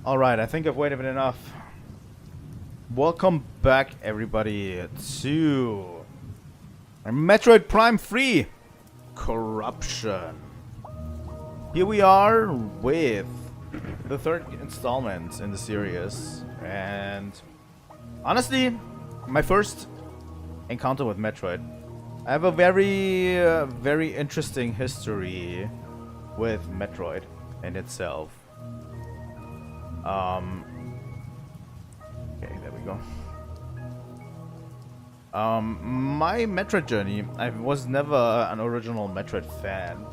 Alright, I think I've waited enough. Welcome back, everybody, to Metroid Prime 3 Corruption. Here we are with the third installment in the series, and honestly, my first encounter with Metroid. I have a very interesting history with Metroid in itself. Okay, there we go. My Metroid journey, I was never an original Metroid fan.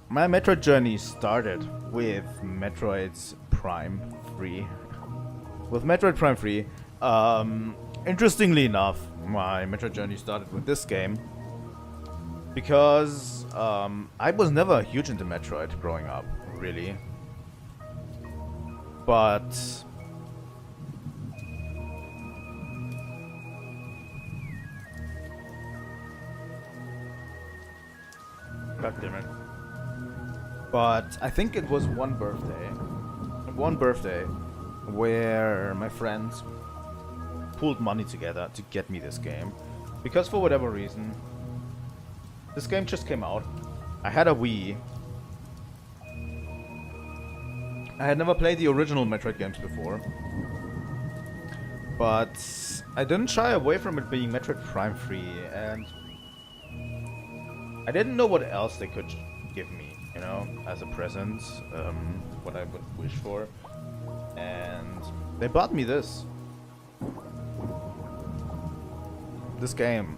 My Metroid journey started with Metroid Prime 3. With Metroid Prime 3, interestingly enough, my Metroid journey started with this game because I was never huge into Metroid growing up, really. But God damn it. But I think it was one birthday where my friends pooled money together to get me this game, because for whatever reason this game just came out. I had a Wii. I had never played the original Metroid games before, but I didn't shy away from it being Metroid Prime 3, and I didn't know what else they could give me, you know, as a present, what I would wish for, and they bought me this game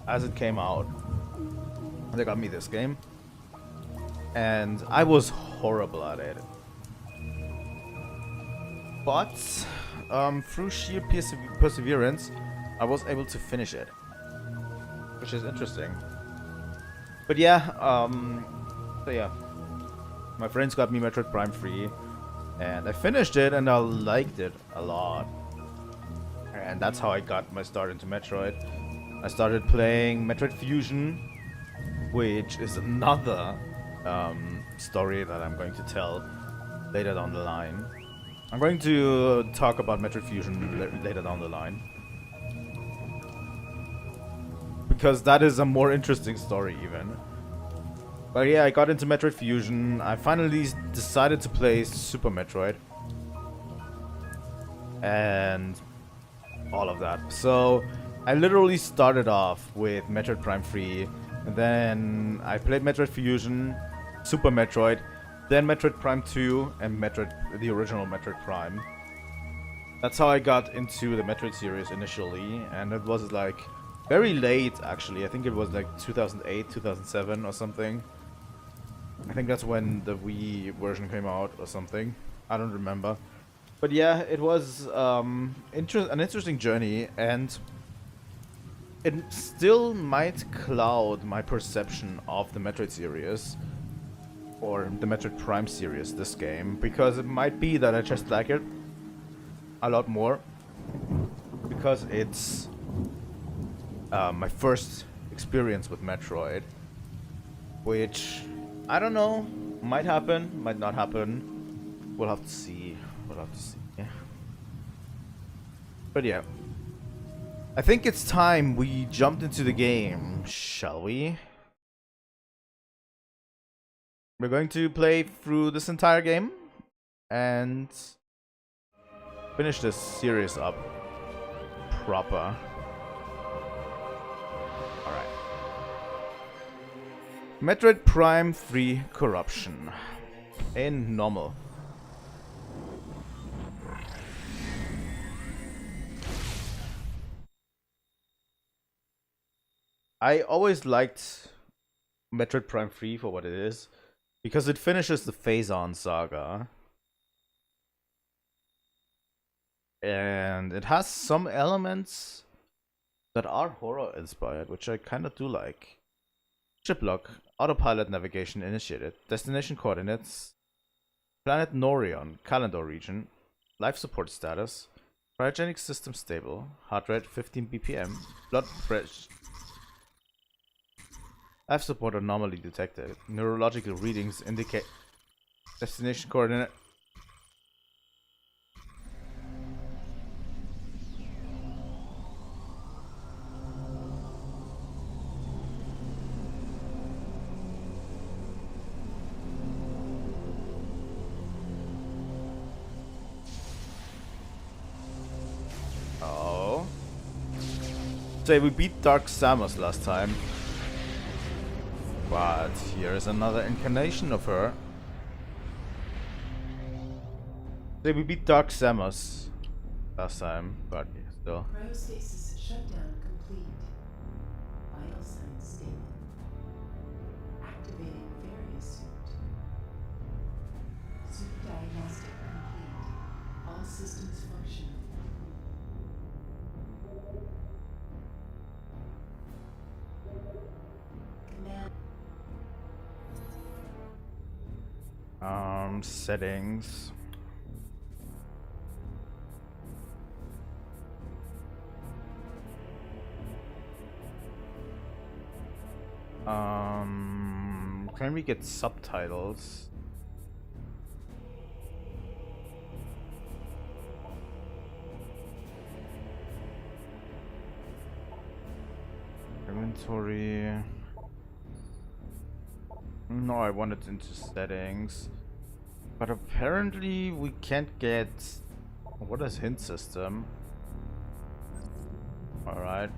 as it came out. They got me this game, and I was horrible at it. But through sheer perseverance, I was able to finish it, which is interesting. But yeah, so yeah, my friends got me Metroid Prime 3, and I finished it, and I liked it a lot. And that's how I got my start into Metroid. I started playing Metroid Fusion, which is another story that I'm going to tell later down the line. I'm going to talk about Metroid Fusion later down the line, because that is a more interesting story even. But yeah, I got into Metroid Fusion. I finally decided to play Super Metroid and all of that. So I literally started off with Metroid Prime 3, and then I played Metroid Fusion, Super Metroid, then Metroid Prime 2, and the original Metroid Prime. That's how I got into the Metroid series initially, and it was like very late actually. I think it was like 2008, 2007 or something. I think that's when the Wii version came out or something. I don't remember. But yeah, it was an interesting journey, and it still might cloud my perception of the Metroid series, or the Metroid Prime series, this game, because it might be that I just like it a lot more, because it's my first experience with Metroid, which, I don't know, might happen, might not happen. We'll have to see. We'll have to see. Yeah. But yeah. I think it's time we jumped into the game, shall we? We're going to play through this entire game and finish this series up proper. Alright. Metroid Prime 3 Corruption. In normal. I always liked Metroid Prime 3 for what it is, because it finishes the Phase-On saga. And it has some elements that are horror inspired, which I kinda do like. Ship log, autopilot navigation initiated, destination coordinates, planet Norion, calendar region, life support status, cryogenic system stable, heart rate 15 BPM, blood pressure. Life support anomaly detected. Neurological readings indicate destination coordinate. Oh. So we beat Dark Samus last time. But here is another incarnation of her. So we beat Dark Samus last time, but still. Cryostasis shutdown complete. Vital signs stable. Activating various suit. Suit diagnostic complete. All systems functional. Command. Settings. Can we get subtitles? Inventory. No, I want it into settings. But apparently we can't get... What is hint system? Alright.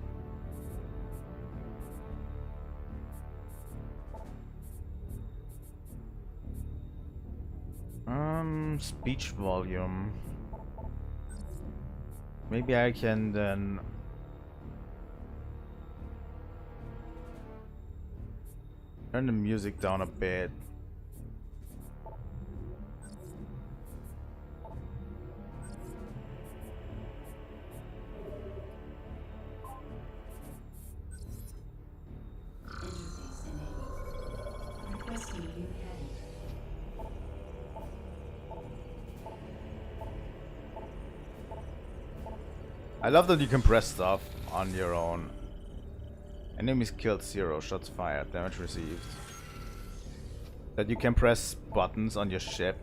Speech volume. Maybe I can then... turn the music down a bit. Interface enabled. Requesting new heading. I love that you can press stuff on your own. Enemies killed 0, shots fired, damage received. That you can press buttons on your ship.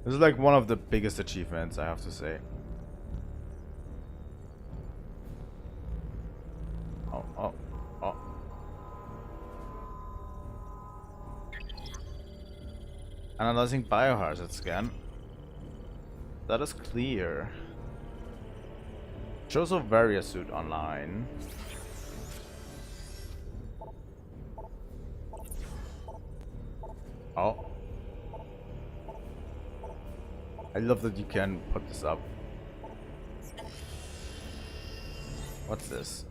This is like one of the biggest achievements, I have to say. Oh, oh, oh. Analyzing biohazard scan. That is clear. Shows a various suit online. Oh. I love that you can put this up. What's this?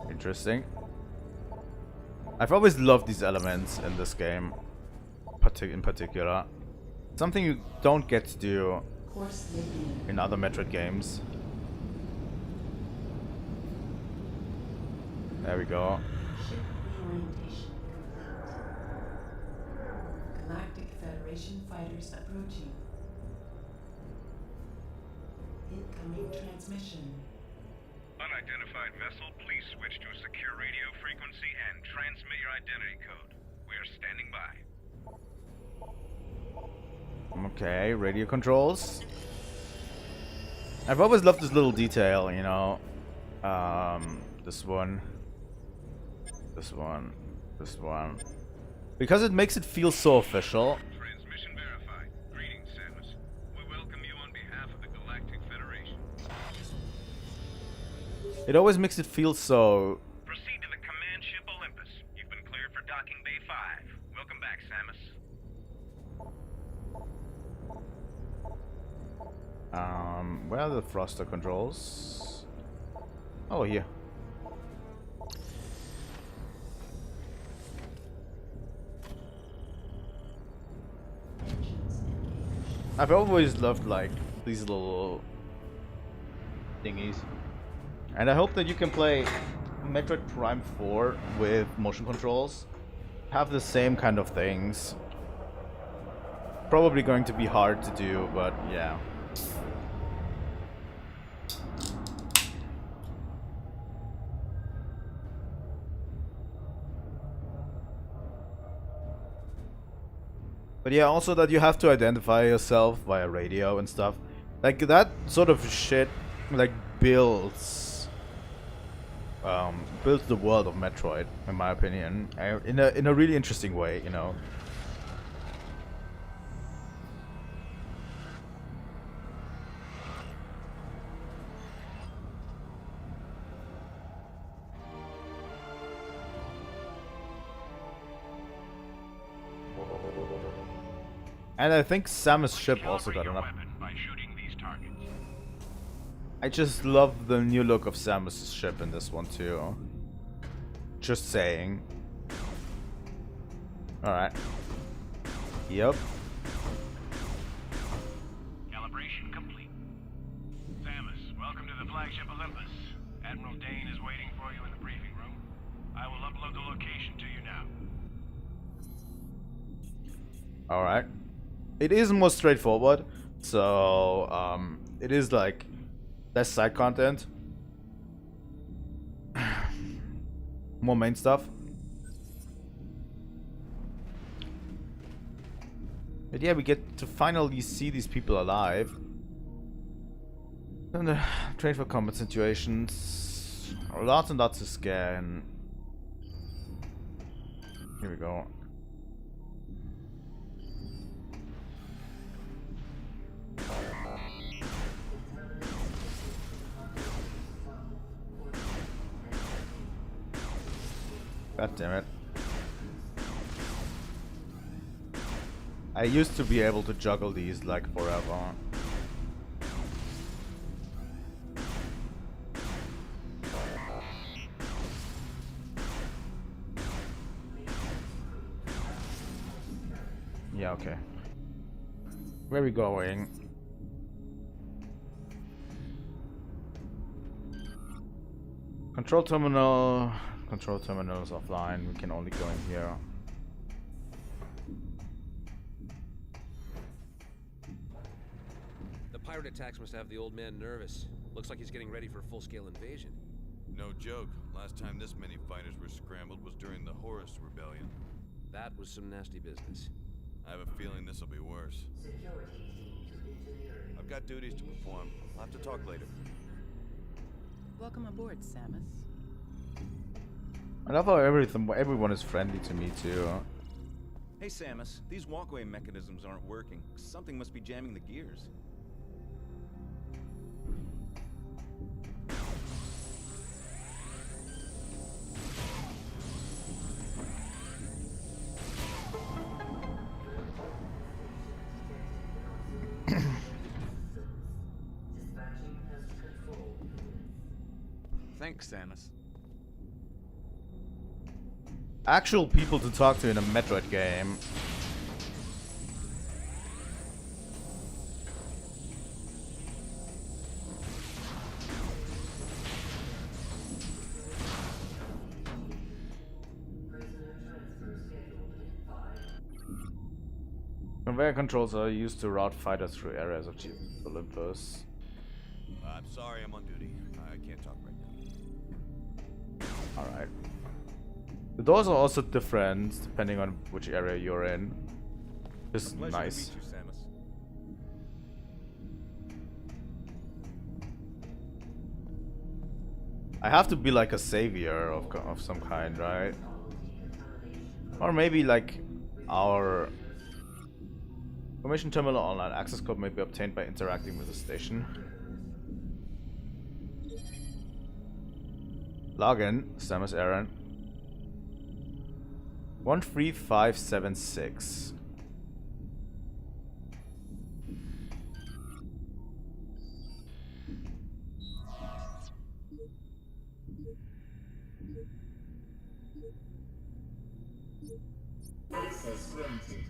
Interesting. I've always loved these elements in this game, in particular. Something you don't get to do in other Metroid games. There we go. Ship reorientation complete. Galactic Federation fighters approaching. Incoming transmission. Unidentified vessel, please switch to a secure radio frequency and transmit your identity code. We are standing by. Okay, radio controls. I've always loved this little detail, you know. This one. This one. This one. Because it makes it feel so official. Transmission verified. Greetings, Samus. We welcome you on behalf of the Galactic Federation. It always makes it feel so... Proceed to the command ship Olympus. You've been cleared for docking bay 5. Welcome back, Samus. Where are the thruster controls? Oh, here. I've always loved like these little thingies, and I hope that you can play Metroid Prime 4 with motion controls. Have the same kind of things. Probably going to be hard to do, but yeah. But yeah, also that you have to identify yourself via radio and stuff. Like that sort of shit, like builds the world of Metroid, in my opinion, in a really interesting way, you know. And I think Samus' ship also got an up. I just love the new look of Samus' ship in this one too. Just saying. Alright. Yep. Calibration complete. Samus, welcome to the flagship Olympus. Admiral Dane is waiting for you in the briefing room. I will upload the location to you now. Alright. It is more straightforward, so it is like less side content, more main stuff. But yeah, we get to finally see these people alive. And train for combat situations. Lots and lots to scan. Here we go. God damn it. I used to be able to juggle these like forever. Yeah, okay. Where are we going? Control terminal. Control terminal is offline. We can only go in here. The pirate attacks must have the old man nervous. Looks like he's getting ready for a full-scale invasion. No joke. Last time this many fighters were scrambled was during the Horus Rebellion. That was some nasty business. I have a feeling this will be worse. Security team to I've got duties to perform. I'll have to talk later. Welcome aboard, Samus. I love how everyone is friendly to me too. Hey Samus, these walkway mechanisms aren't working. Something must be jamming the gears. Thanks, Samus. Actual people to talk to in a Metroid game. Conveyor controls are used to route fighters through areas of Olympus. I'm sorry, I'm on duty. I can't talk right now. Alright. The doors are also different depending on which area you're in. This is Pleasure nice. to meet you, Samus. I have to be like a savior of some kind, right? Or maybe like our information terminal online access code may be obtained by interacting with the station. Login, Samus Aran. 13576. Access granted.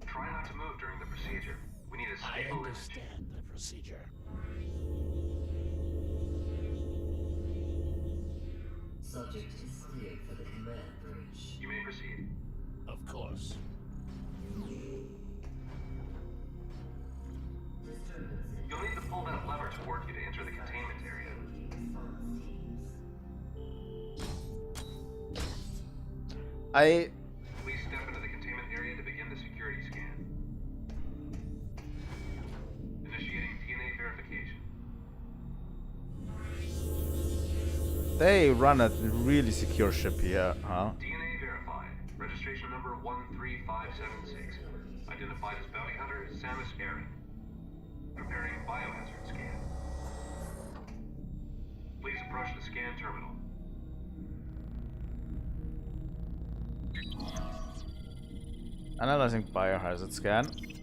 Try not to move during the procedure. We need a stable image. the procedure. Subject is cleared for the command bridge. You may proceed. Of course. You'll need to pull that lever to work you to enter the containment area. Please step into the containment area to begin the security scan. Initiating DNA verification. They run a really secure ship here, huh? DNA verified. Registration number 13576. Identified as bounty hunter Samus Aran. Preparing biohazard scan. Please approach the scan terminal. Analyzing biohazard scan. Decontamination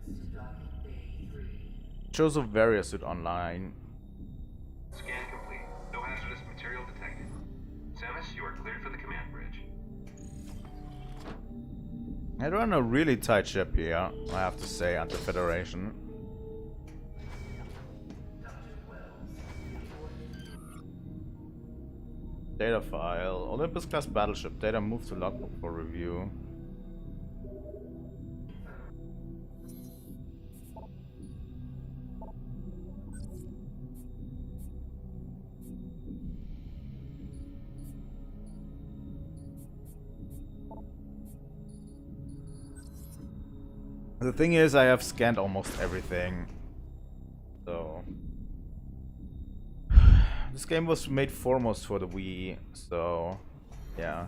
units to docking bay 3. Shows a Varia suit online. Scan complete. No hazardous material detected. Samus, you are cleared for the command bridge. I run a really tight ship here, I have to say, under Federation. Data file. Olympus class battleship. Data moved to logbook for review. The thing is, I have scanned almost everything. So this game was made foremost for the Wii, so yeah.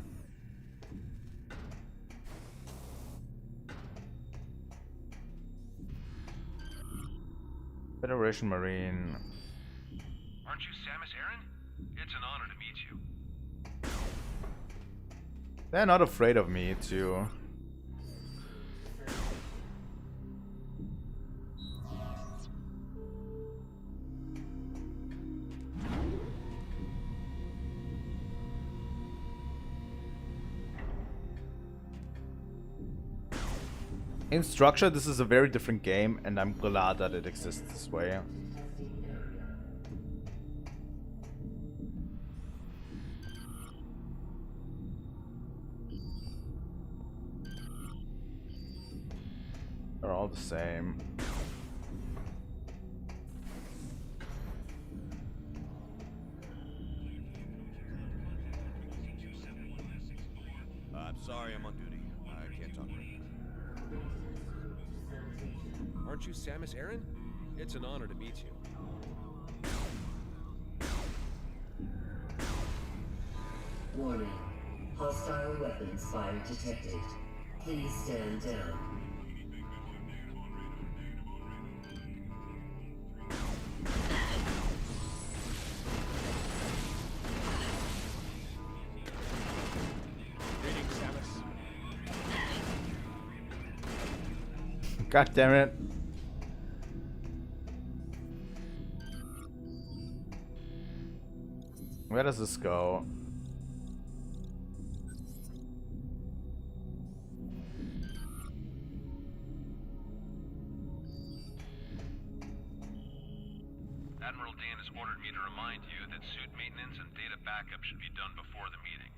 Federation Marine. Aren't you Samus Aran? It's an honor to meet you. They're not afraid of me, too. In structure, this is a very different game, and I'm glad that it exists this way. They're all the same. I'm sorry, I'm on duty. I can't talk right now. Aren't you Samus Aran? It's an honor to meet you. Warning. Hostile weapons fire detected. Please stand down. Greetings, Samus. God damn it. Where does this go? Admiral Dane has ordered me to remind you that suit maintenance and data backup should be done before the meeting.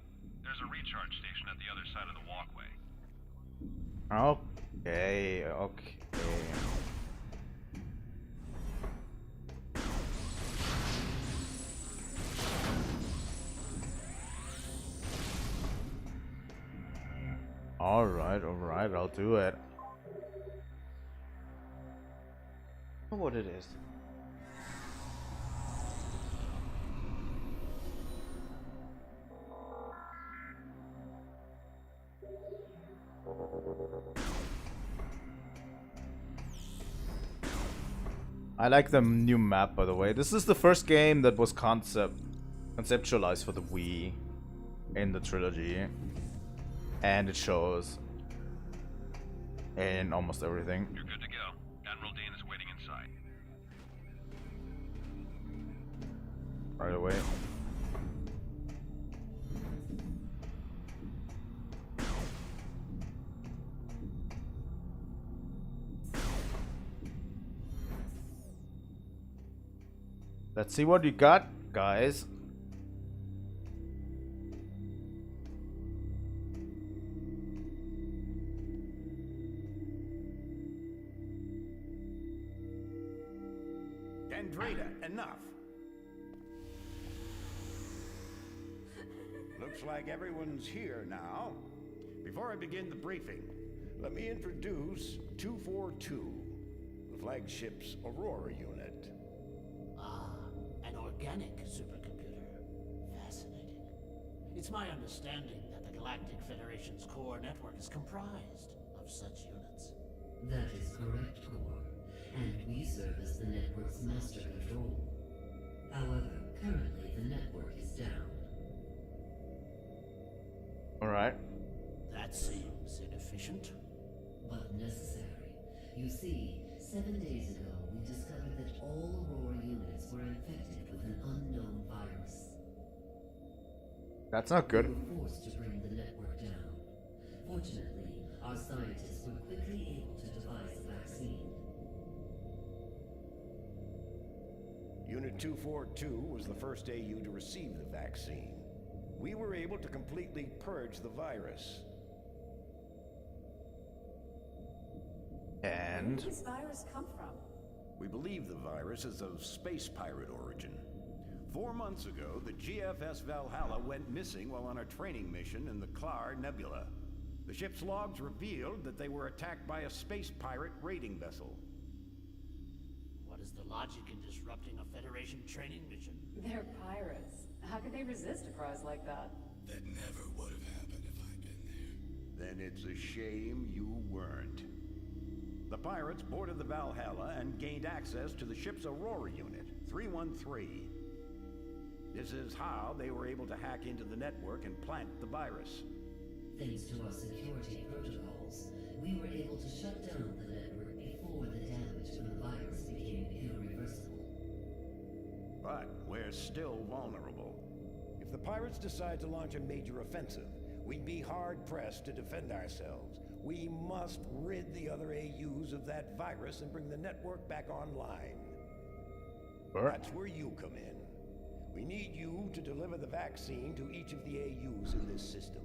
There's a recharge station at the other side of the walkway. Okay, okay. Alright, I'll do it. I know what it is. I like the new map, by the way. This is the first game that was conceptualized for the Wii in the trilogy. And it shows in almost everything. You're good to go. Admiral Dane is waiting inside. Right away. Let's see what you got, guys. Andreda, enough. Looks like everyone's here now. Before I begin the briefing, let me introduce 242, the flagship's Aurora Unit. Ah, an organic supercomputer. Fascinating. It's my understanding that the Galactic Federation's core network is comprised of such units. That is correct, Core. And we serve as the network's master control. However, currently the network is down. Alright. That seems inefficient. But necessary. You see, 7 days ago we discovered that all Aurora units were infected with an unknown virus. That's not We good. were forced to bring the network down. Fortunately, our scientists were quickly able to devise a vaccine. Unit 242 was the first AU to receive the vaccine. We were able to completely purge the virus. And Where did this virus come from? We believe the virus is of space pirate origin. 4 months ago, the GFS Valhalla went missing while on a training mission in the Klar Nebula. The ship's logs revealed that they were attacked by a space pirate raiding vessel. What is the logic in disrupting a Federation training mission? They're pirates. How could they resist a prize like that? That never would have happened if I'd been there. Then it's a shame you weren't. The pirates boarded the Valhalla and gained access to the ship's Aurora Unit, 313. This is how they were able to hack into the network and plant the virus. Thanks to our security protocols, we were able to shut down the network before the damage from the virus became irreversible. But we're still vulnerable. If the pirates decide to launch a major offensive, we'd be hard-pressed to defend ourselves. We must rid the other AUs of that virus and bring the network back online. That's where you come in. We need you to deliver the vaccine to each of the AUs in this system.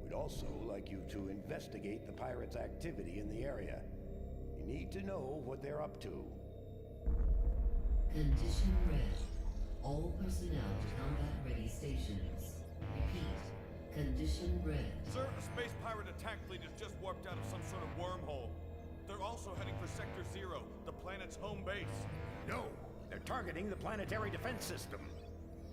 We'd also like you to investigate the pirates' activity in the area. You need to know what they're up to. Condition red. All personnel to combat-ready stations. Repeat. Condition red. Sir, a space pirate attack fleet has just warped out of some sort of wormhole. They're also heading for Sector 0, the planet's home base. No, they're targeting the planetary defense system.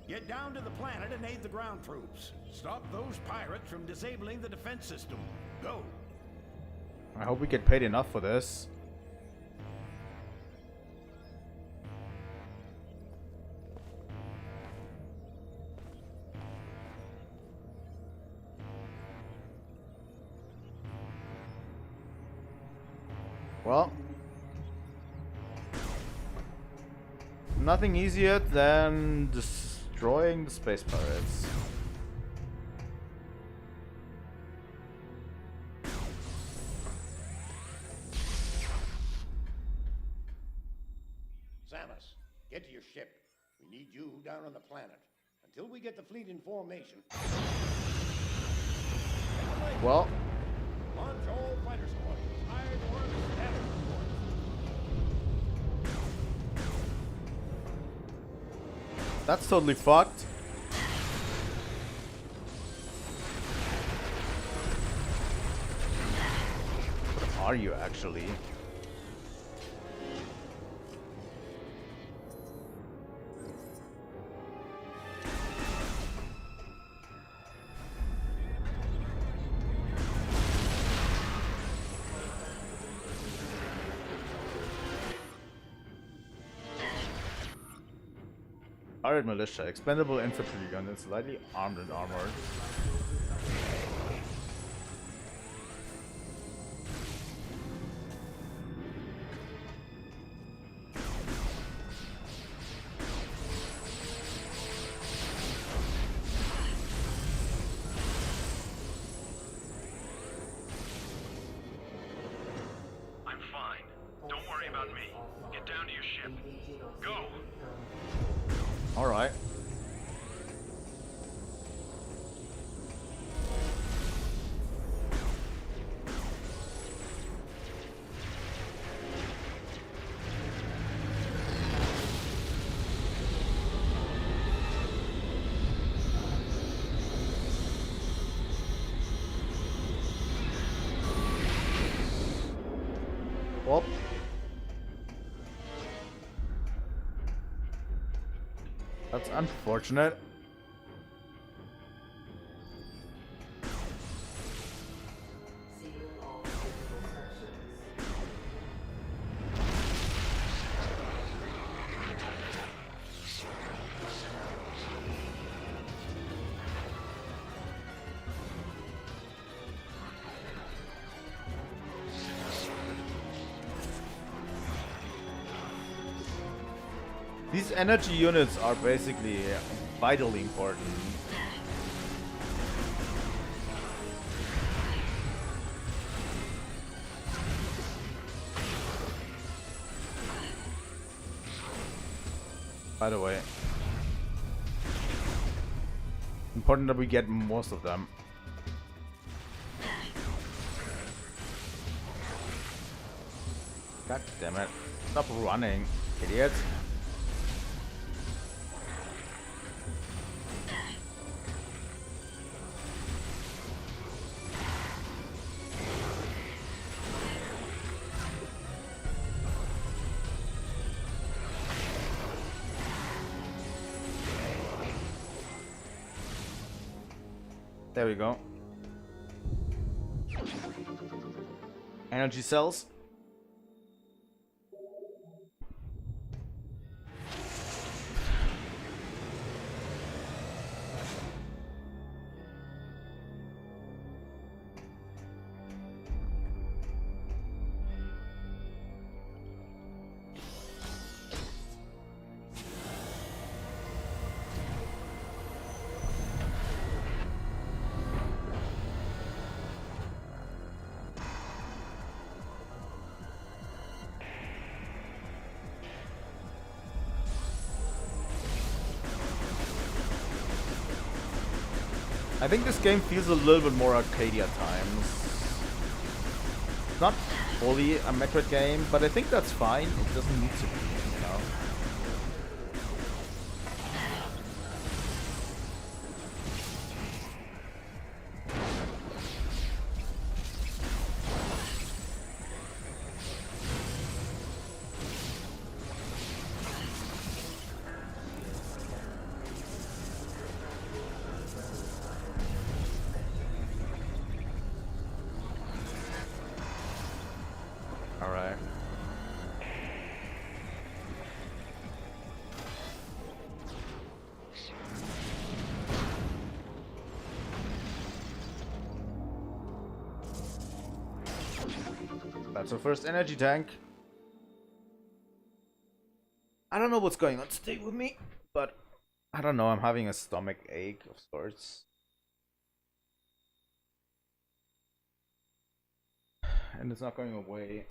Get down to the planet and aid the ground troops. Stop those pirates from disabling the defense system. Go. I hope we get paid enough for this. Well, nothing easier than destroying the space pirates. Samus, get to your ship. We need you down on the planet. Until we get the fleet in formation. Well, Launch all fighter squadrons. Hide one status report. that's totally fucked. What are you actually? Pirate militia, expendable infantry units, lightly armed and armored. I'm fine. Don't worry about me. Get down to your ship. Go! All right. Well, that's unfortunate. These energy units are basically vitally important. By the way, important that we get most of them. God damn it. Stop running, idiot. There we go. Energy cells. I think this game feels a little bit more Arcadia times. It's not fully a Metroid game, but I think that's fine. It doesn't need to be, you know. That's our first energy tank. I don't know what's going on today with me, but I don't know, I'm having a stomach ache of sorts. And it's not going away.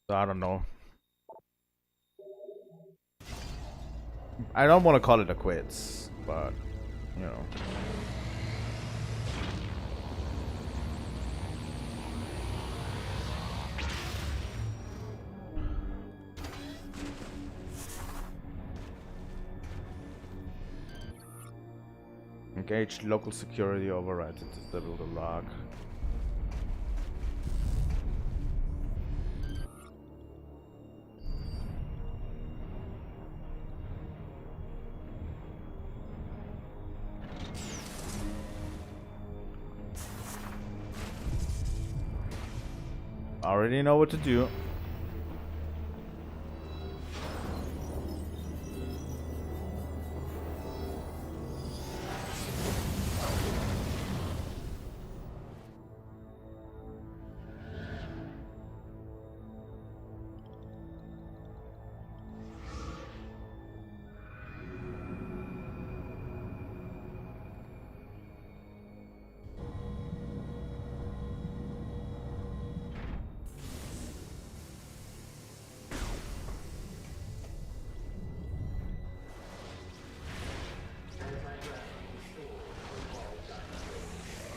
So I don't know. I don't want to call it a quits, but you know. Engage local security override to disable the lock. I already know what to do.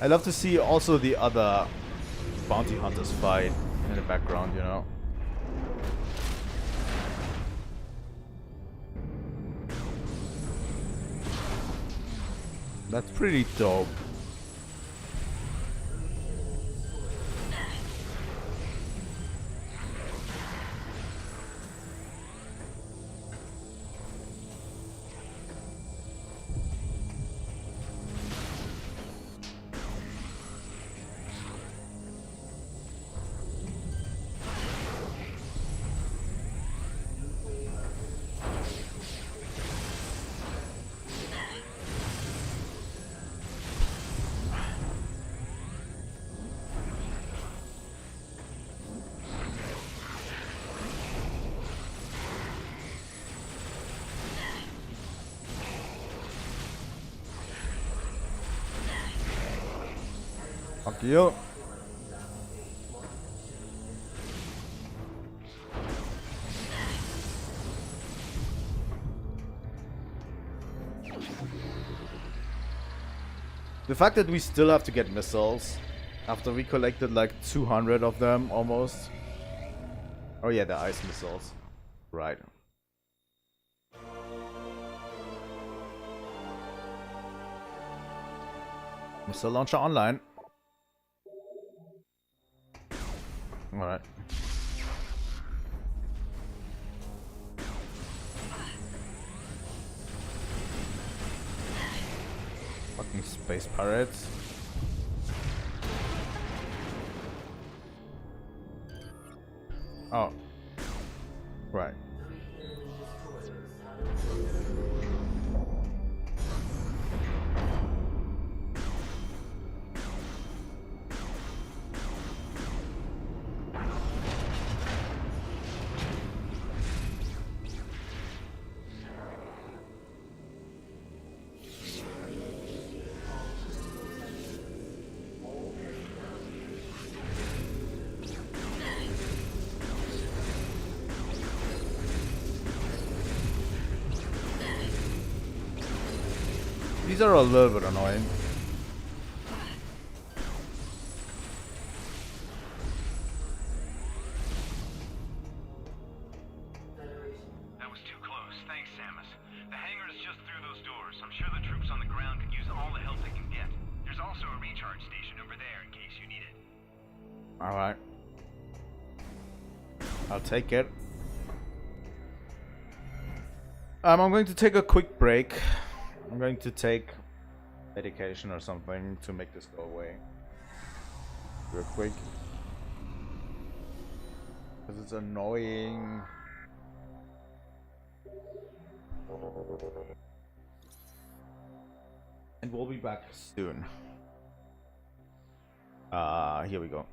I love to see also the other bounty hunters fight in the background, you know. That's pretty dope. Fuck you. The fact that we still have to get missiles after we collected like 200 of them almost. Oh yeah, the ice missiles. Right. Missile launcher online. Alright. Fucking space pirates. Oh. Right. These are a little bit annoying. That was too close. Thanks, Samus. The hangar is just through those doors. I'm sure the troops on the ground could use all the help they can get. There's also a recharge station over there in case you need it. Alright. I'll take it. I'm going to take a quick break. I'm going to take medication or something to make this go away. Real quick. Because it's annoying. And we'll be back soon. Here we go.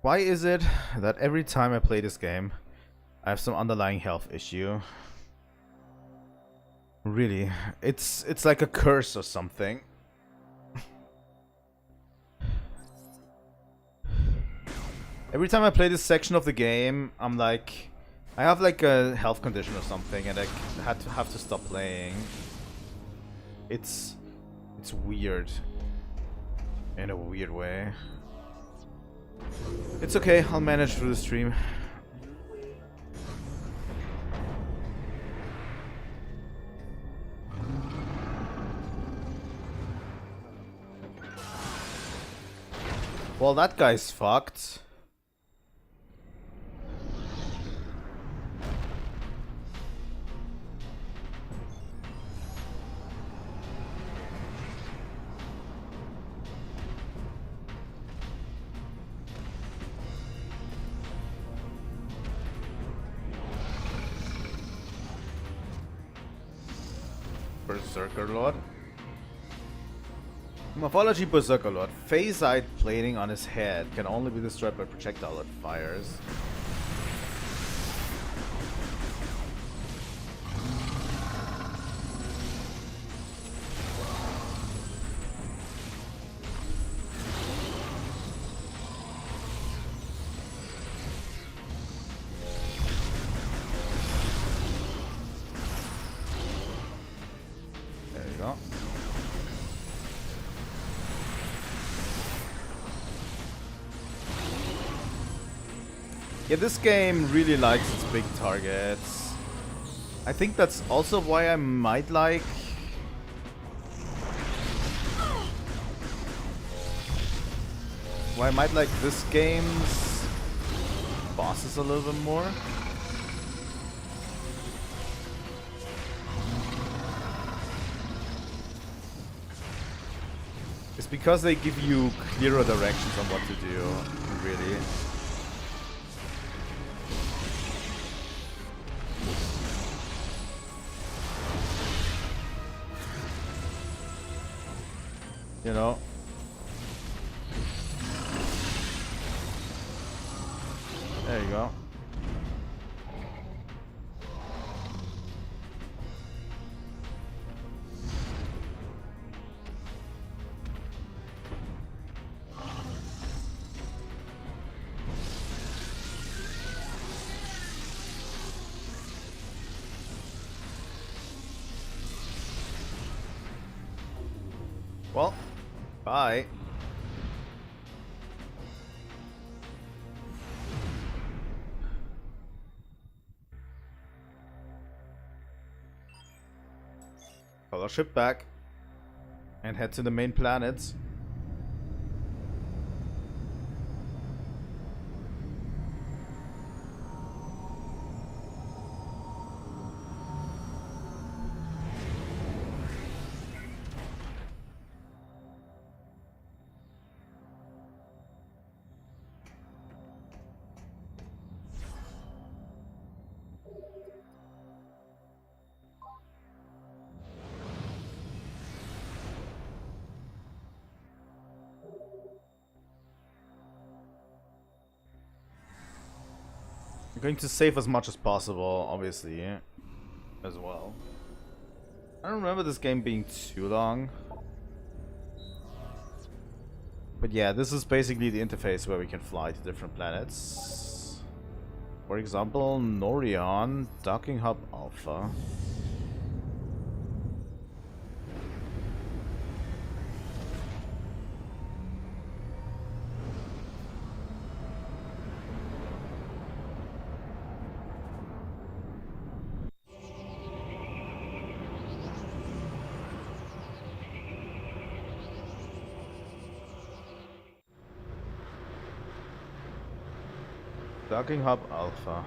Why is it that every time I play this game, I have some underlying health issue? Really, it's like a curse or something. Every time I play this section of the game, I'm like, I have like a health condition or something, and I have to stop playing. It's weird, in a weird way. It's okay, I'll manage through the stream. Well, that guy's fucked. Berserker Lord. Morphology Berserker Lord. Phasite plating on his head can only be destroyed by projectile that fires. There you go. Yeah, this game really likes its big targets. I think that's also why I might like... this game's bosses a little bit more. It's because they give you clearer directions on what to do, really. You know? There you go. Well, bye. Call our ship back and head to the main planets. I'm going to save as much as possible, obviously, as well. I don't remember this game being too long. But yeah, this is basically the interface where we can fly to different planets. For example, Norion, Docking Hub Alpha. Docking Hub Alpha.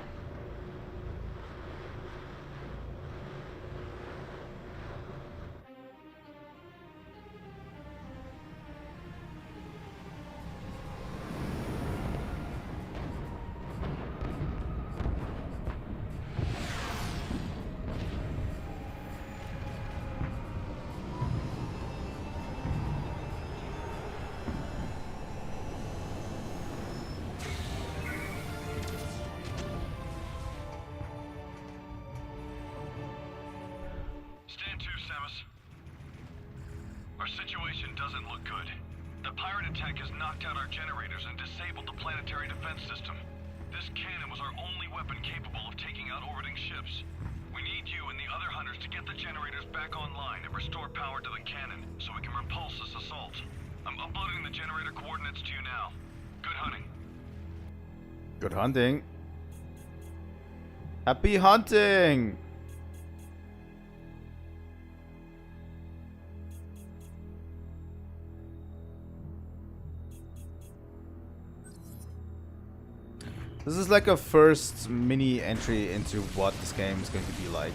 situation doesn't look good. The pirate attack has knocked out our generators and disabled the planetary defense system. This cannon was our only weapon capable of taking out orbiting ships. We need you and the other hunters to get the generators back online and restore power to the cannon so we can repulse this assault. I'm uploading the generator coordinates to you now. Good hunting. Good hunting. Happy hunting! This is like a first mini entry into what this game is going to be like.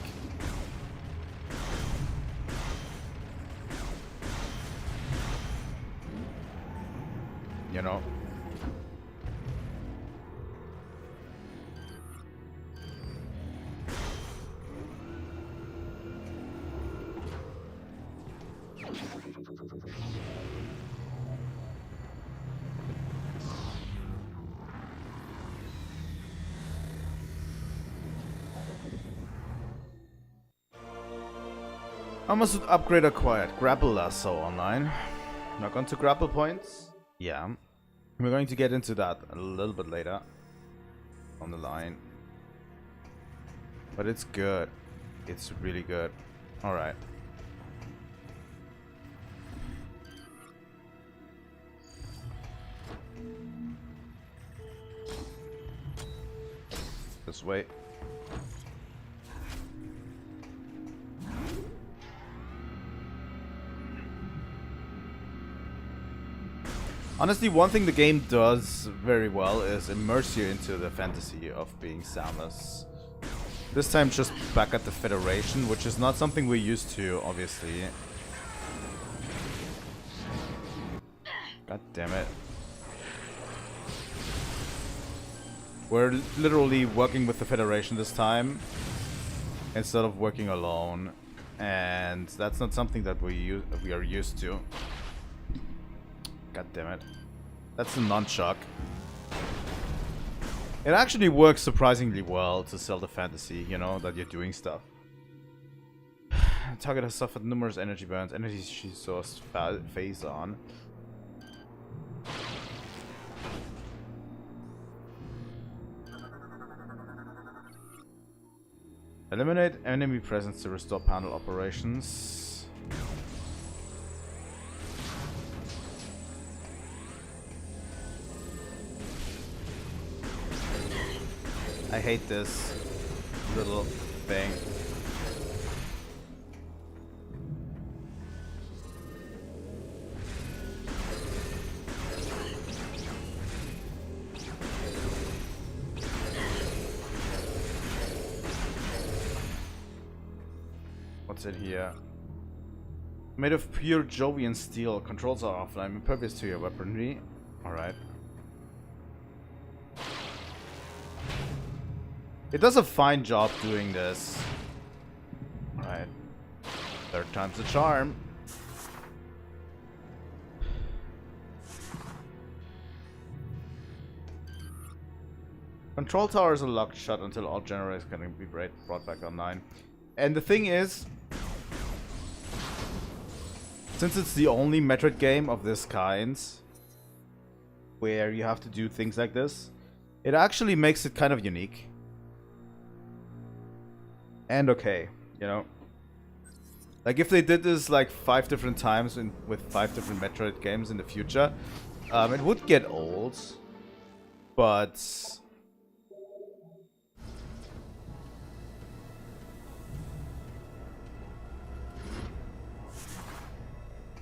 You know? Almost upgrade acquired. Grapple lasso online. Not going to grapple points. Yeah. We're going to get into that a little bit later on the line. But it's good. It's really good. Alright. This way. Honestly, one thing the game does very well is immerse you into the fantasy of being Samus. This time just back at the Federation, which is not something we're used to, obviously. God damn it. We're literally working with the Federation this time, instead of working alone. And that's not something that we are used to. God damn it. That's a nunchuck. It actually works surprisingly well to sell the fantasy, you know, that you're doing stuff. Target has suffered numerous energy burns. Energy source phase on. Eliminate enemy presence to restore panel operations. I hate this little thing. What's it here? Made of pure Jovian steel. Controls are offline. Impervious to your weaponry. Alright. It does a fine job doing this. Alright. Third time's the charm. Control towers are locked shut until all generators can be brought back online. And the thing is, since it's the only Metroid game of this kind where you have to do things like this, it actually makes it kind of unique. And okay, you know. Like if they did this like 5 different times with 5 different Metroid games in the future, it would get old. But since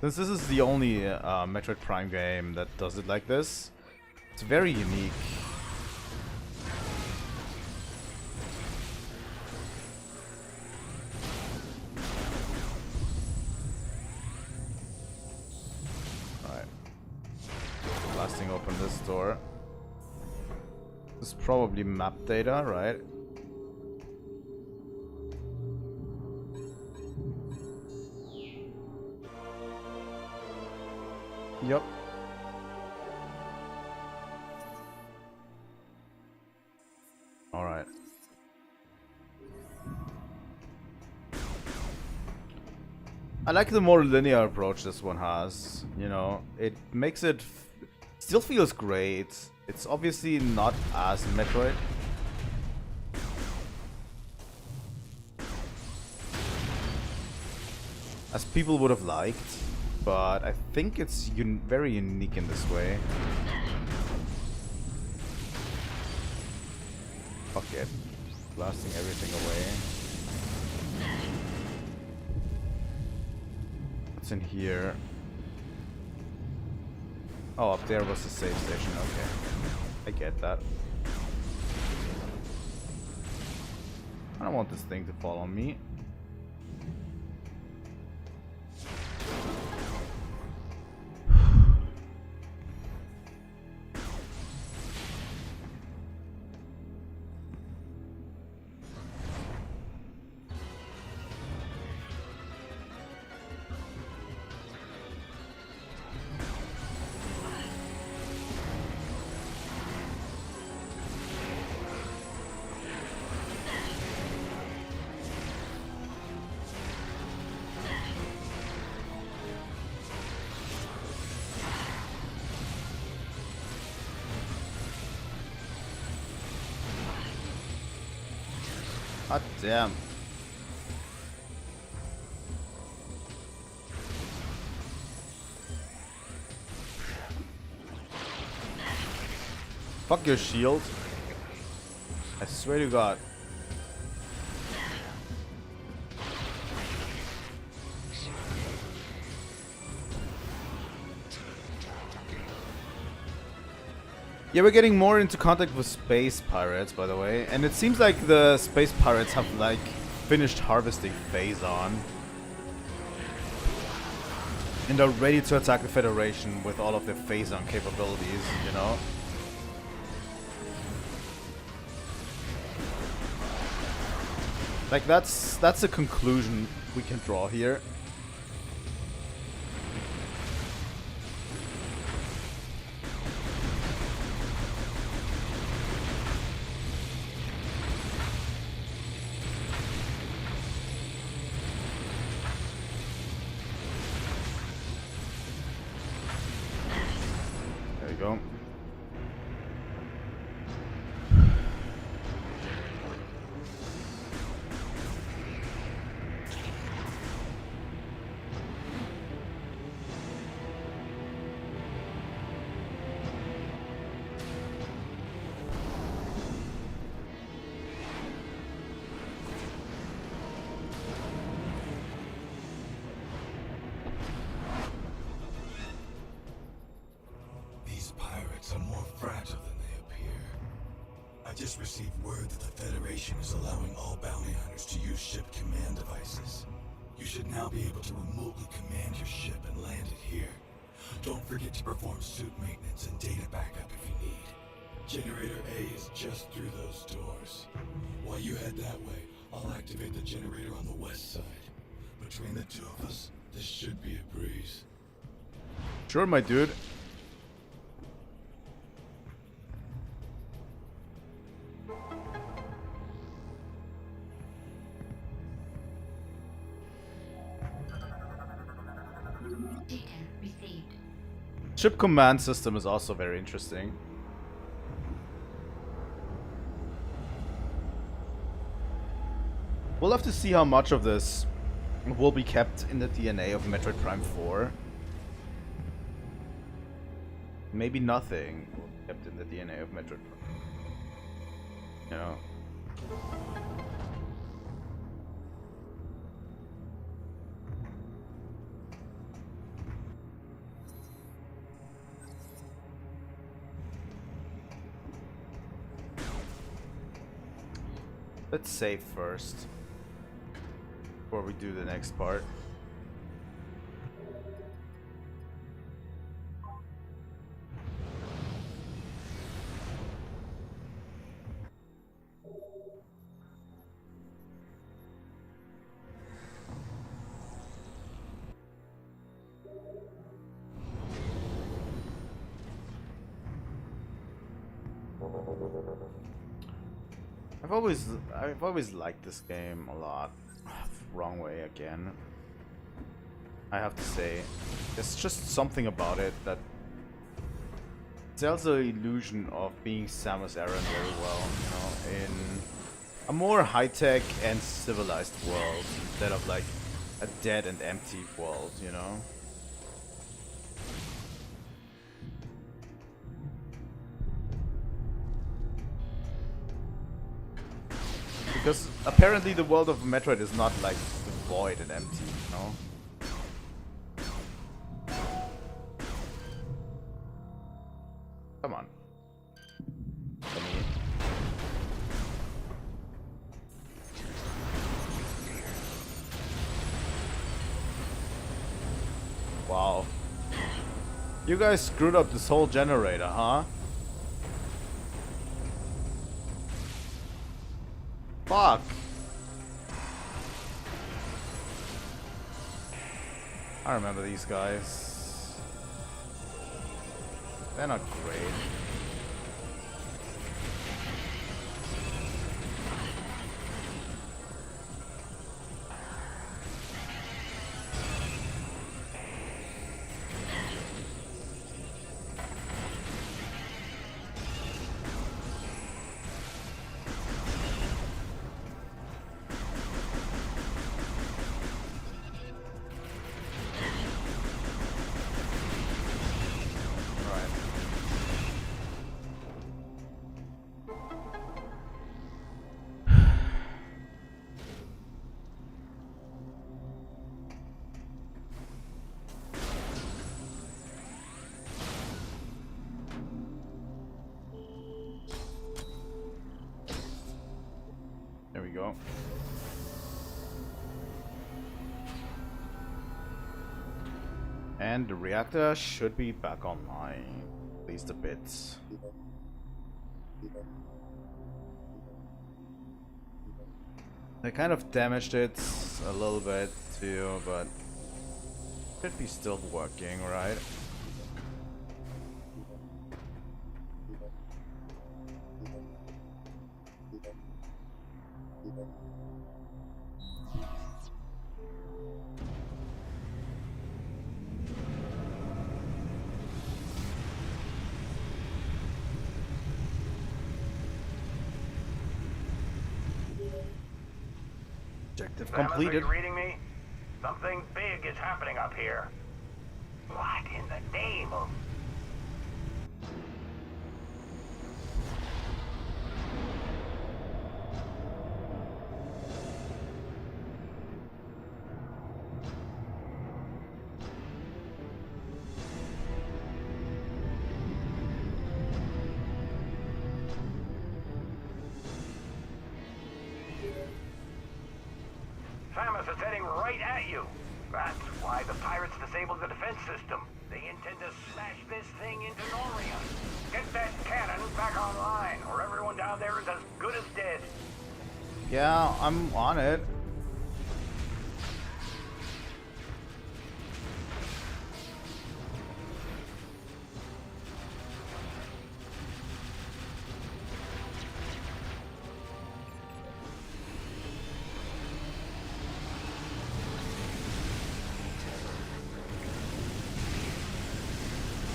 this is the only Metroid Prime game that does it like this, it's very unique. Blasting open this door. This is probably map data, right? Yep. Alright. I like the more linear approach this one has. You know, it makes it still feels great. It's obviously not as Metroid. As people would have liked, but I think it's very unique in this way. Fuck it. Blasting everything away. What's in here? Oh, up there was the save station. Okay. I get that. I don't want this thing to fall on me. God damn. Fuck your shield. I swear to God. Yeah, we're getting more into contact with space pirates, by the way, and it seems like the space pirates have like finished harvesting Phazon and are ready to attack the Federation with all of their Phazon capabilities, you know? Like that's a conclusion we can draw here. Go. Are more fragile than they appear. I just received word that the Federation is allowing all bounty hunters to use ship command devices. You should now be able to remotely command your ship and land it here. Don't forget to perform suit maintenance and data backup if you need. Generator A is just through those doors. While you head that way, I'll activate the generator on the west side. Between the two of us, this should be a breeze. Sure, my dude. Ship command system is also very interesting. We'll have to see how much of this will be kept in the DNA of Metroid Prime 4. Maybe nothing will be kept in the DNA of Metroid Prime. You know. Let's save first before we do the next part. I've always liked this game a lot. Wrong way again. I have to say. There's just something about it that sells the illusion of being Samus Aran very well, you know, in a more high-tech and civilized world instead of like a dead and empty world, you know. Because apparently the world of Metroid is not like void and empty, you know. Come on. Let me... Wow. You guys screwed up this whole generator, huh? Fuck. I remember these guys. They're not great. There we go. And the reactor should be back online, at least a bit. They kind of damaged it a little bit too, but should be still working, right? Objective completed. Are you reading me? Something big is happening up here. What in the name of... Samus is heading right at you. That's why the pirates disabled the defense system. They intend to smash this thing into Norion. Get that cannon back online, or everyone down there is as good as dead. Yeah, I'm on it.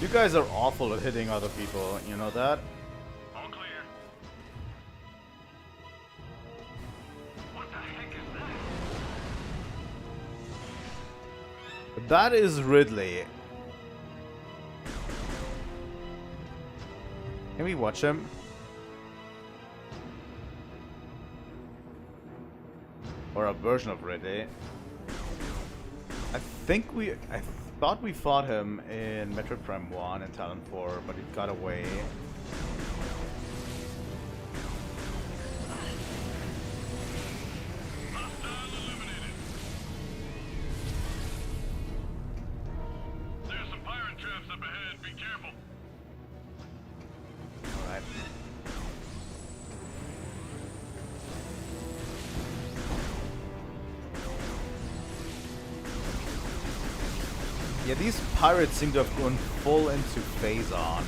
You guys are awful at hitting other people, you know that? All clear. What the heck is that? That is Ridley. Can we watch him? Or a version of Ridley. I thought we fought him in Metroid Prime 1 and Talon 4, but it got away. There's some pirate traps up ahead. Be careful. Alright. Yeah, these pirates seem to have gone full into phase on.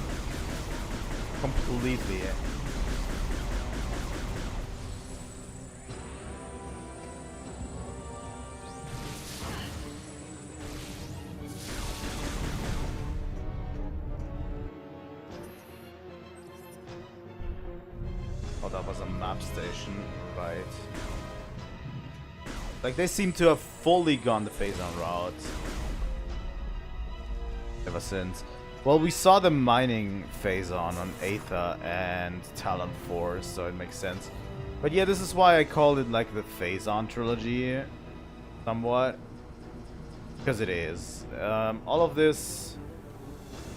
Completely. Oh, that was a map station, right. Like, they seem to have fully gone the phase-on route. Ever since. Well, we saw the mining phase-on Aether and Talon Force, so it makes sense. But yeah, this is why I called it like the phase-on trilogy, somewhat. Because it is. All of this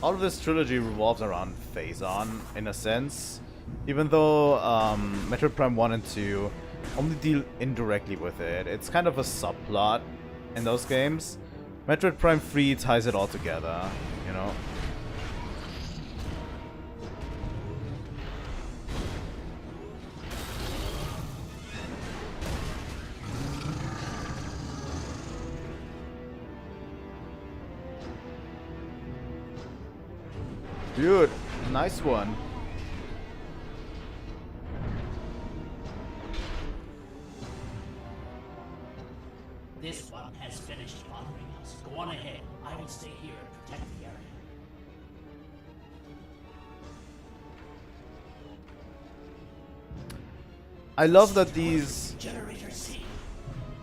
trilogy revolves around phase-on, in a sense. Even though Metroid Prime 1 and 2 only deal indirectly with it. It's kind of a subplot in those games. Metroid Prime 3 ties it all together, you know? Dude, nice one. This one has finished bothering us. Go on ahead. I will stay here and protect the area. I love that these... Generator C.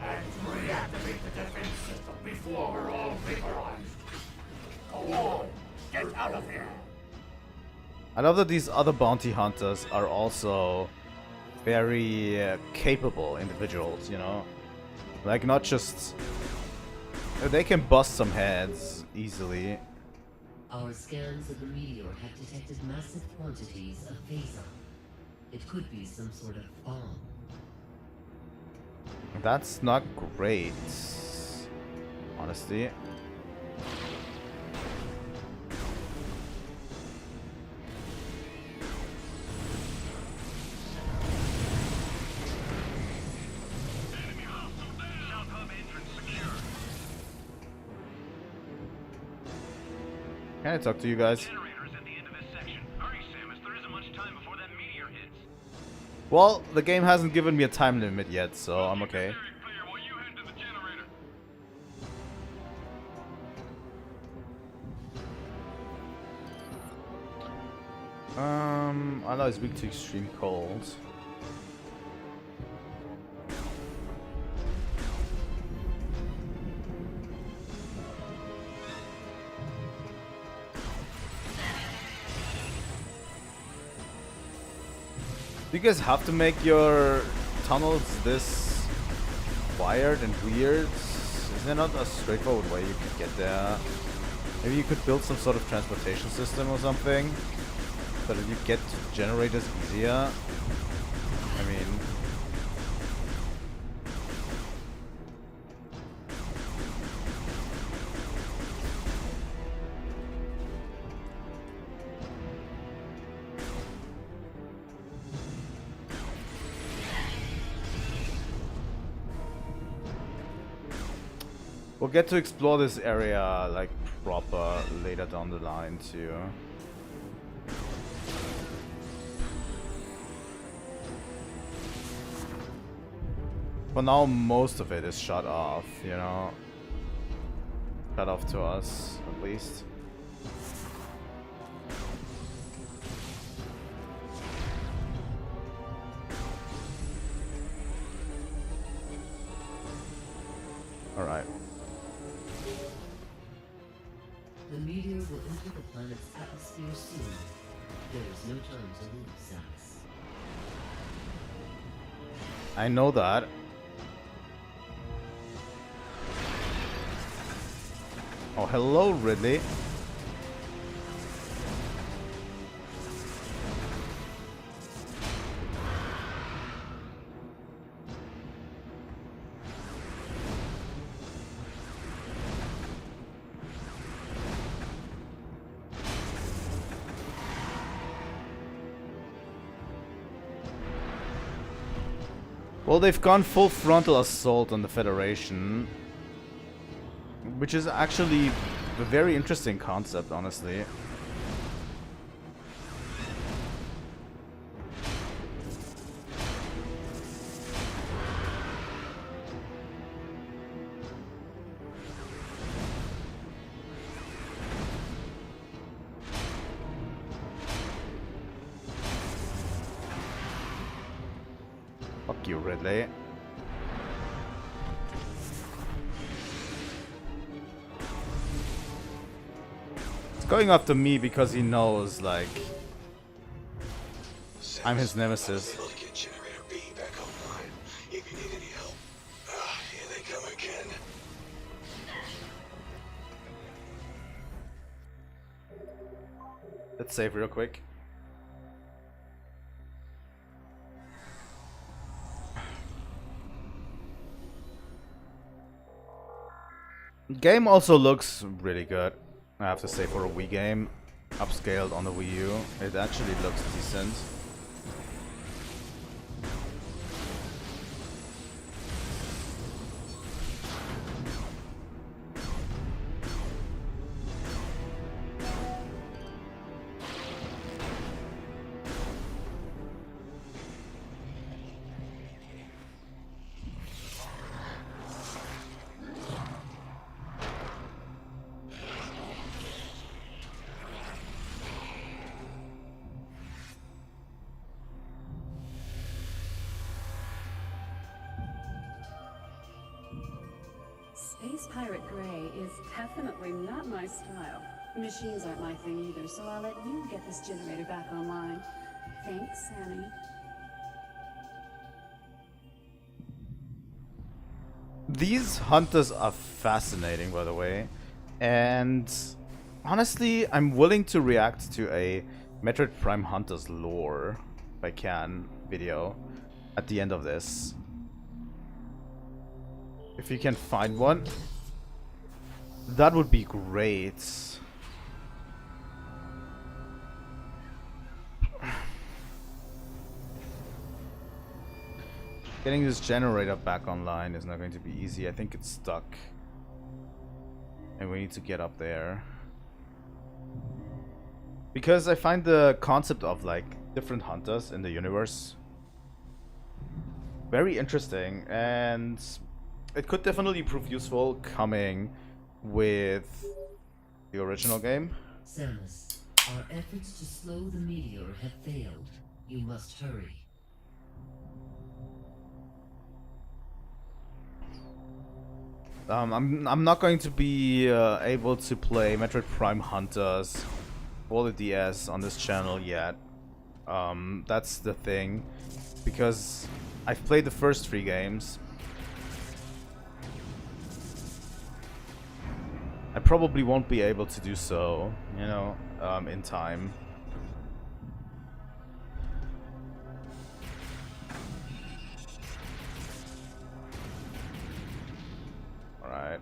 And reactivate the defense system before we're all vaporized. Go on. Get out of here. I love that these other bounty hunters are also very capable individuals, you know? Like, not just... They can bust some heads easily. Our scans of the meteor have detected massive quantities of phazon. It could be some sort of bomb. That's not great, honestly. Can I talk to you guys? Well, the game hasn't given me a time limit yet, so I'm okay. I know it's weak to extreme cold. Do you guys have to make your tunnels this wired and weird? Is there not a straightforward way you could get there? Maybe you could build some sort of transportation system or something, so that you get to generators easier. I mean... We'll get to explore this area like proper later down the line too. For now, most of it is shut off, you know. Shut off to us, at least. Alright. The meteor will enter the planet's atmosphere soon. There is no time to lose, Samus. I know that. Oh, hello, Ridley. Well, they've gone full frontal assault on the Federation, which is actually a very interesting concept, honestly. Thank you, Ridley. It's going after me because he knows, like, I'm his nemesis. Able to get generator B back online. If you need any help. Here they come again. Let's save real quick. Game also looks really good. I have to say, for a Wii game, upscaled on the Wii U, it actually looks decent. Space Pirate Gray is definitely not my style. Machines aren't my thing either, so I'll let you get this generator back online. Thanks, Sammy. These hunters are fascinating, by the way, and honestly, I'm willing to react to a Metroid Prime Hunters lore, if I can, video at the end of this. If you can find one, that would be great. Getting this generator back online is not going to be easy. I think it's stuck. And we need to get up there. Because I find the concept of, like, different hunters in the universe very interesting, and it could definitely prove useful coming with the original game. Samus, our efforts to slow the meteor have failed. You must hurry. I'm not going to be able to play Metroid Prime Hunters for the DS on this channel yet. That's the thing, because I've played the first 3 games. I probably won't be able to do so, you know, in time. Alright.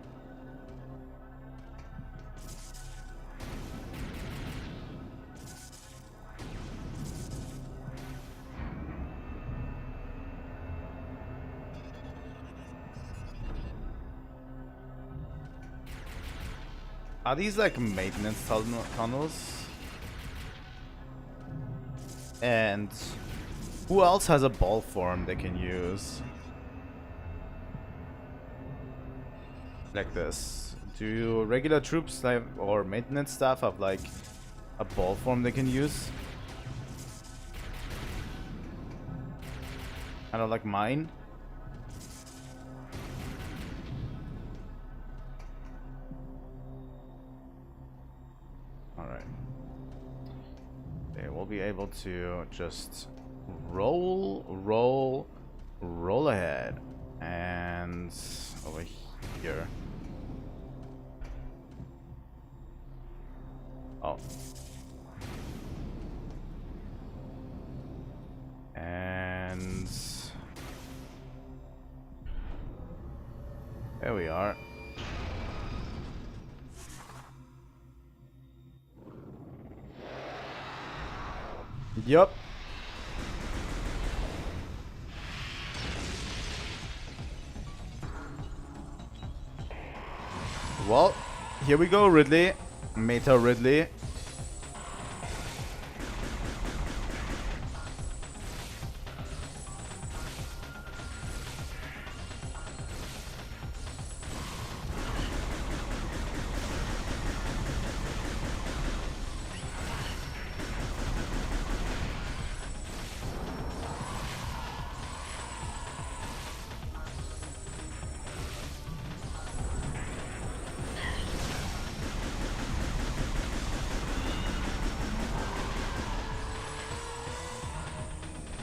Are these like maintenance tunnels? And who else has a ball form they can use? Like this. Do regular troops have, or maintenance staff have like a ball form they can use? Kind of like mine. Alright. Okay, we'll be able to just roll ahead. And over here. Oh. And there we are. Yup. Well, here we go, Ridley. Meta Ridley.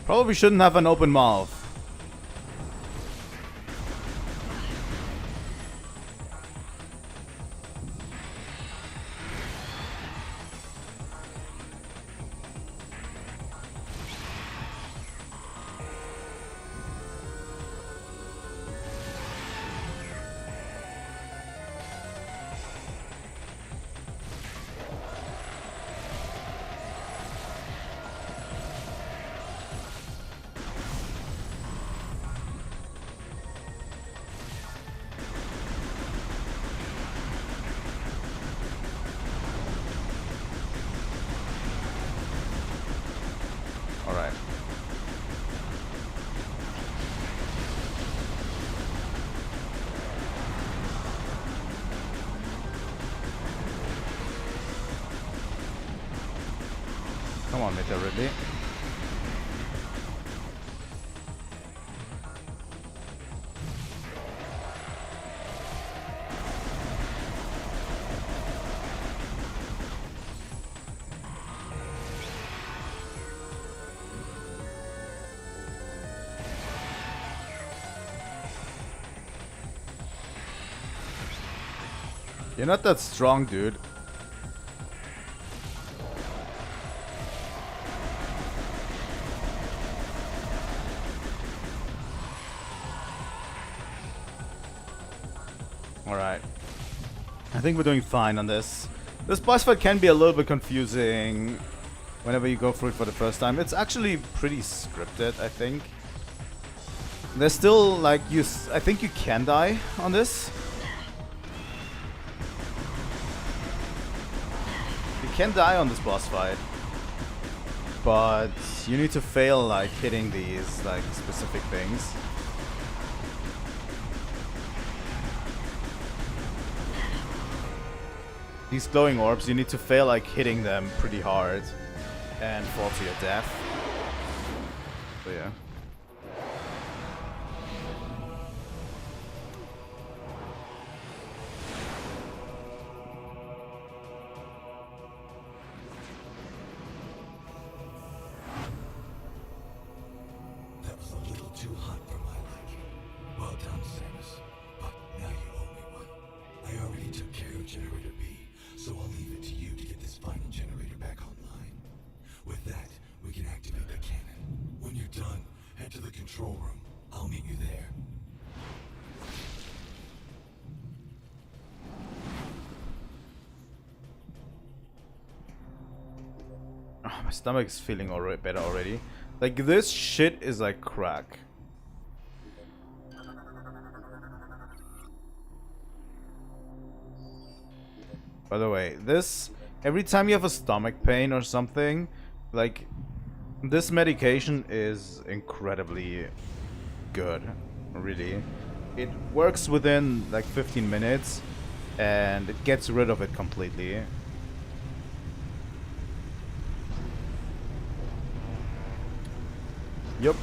Probably shouldn't have an open mouth. Alright. Come on, Meta Ridley. You're not that strong, dude. Alright. I think we're doing fine on this. This boss fight can be a little bit confusing whenever you go through it for the first time. It's actually pretty scripted, I think. There's still, like, I think you can die on this. You can die on this boss fight, but you need to fail like hitting these like specific things. These glowing orbs, you need to fail like hitting them pretty hard and fall to your death. So yeah. My stomach is feeling already better already. Like this shit is like crack. By the way, this every time you have a stomach pain or something, like this medication is incredibly good. Really, it works within like 15 minutes, and it gets rid of it completely. Yup,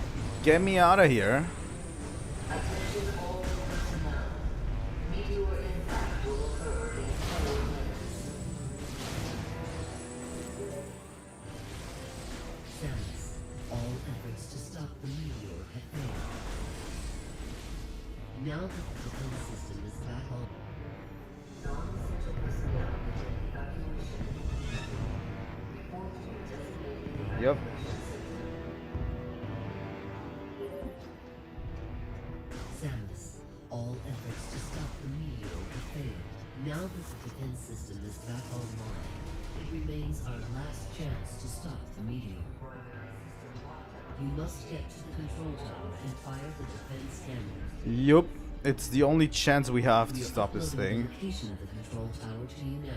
get me out of here. Attention all personnel. Meteor impact will occur in 12 minutes. Samus, all efforts to stop the meteor have failed. Now that the defense system is back on, non-essential personnel begin evacuation. Report to your designated Yep. Samus, all efforts to stop the meteor have failed. Now that the defense system is back online, it remains our last chance to stop the meteor. You must get to the control tower and fire the defense cannon. Yup, it's the only chance we have to We are stop this uploading thing. the location of the control tower to you now.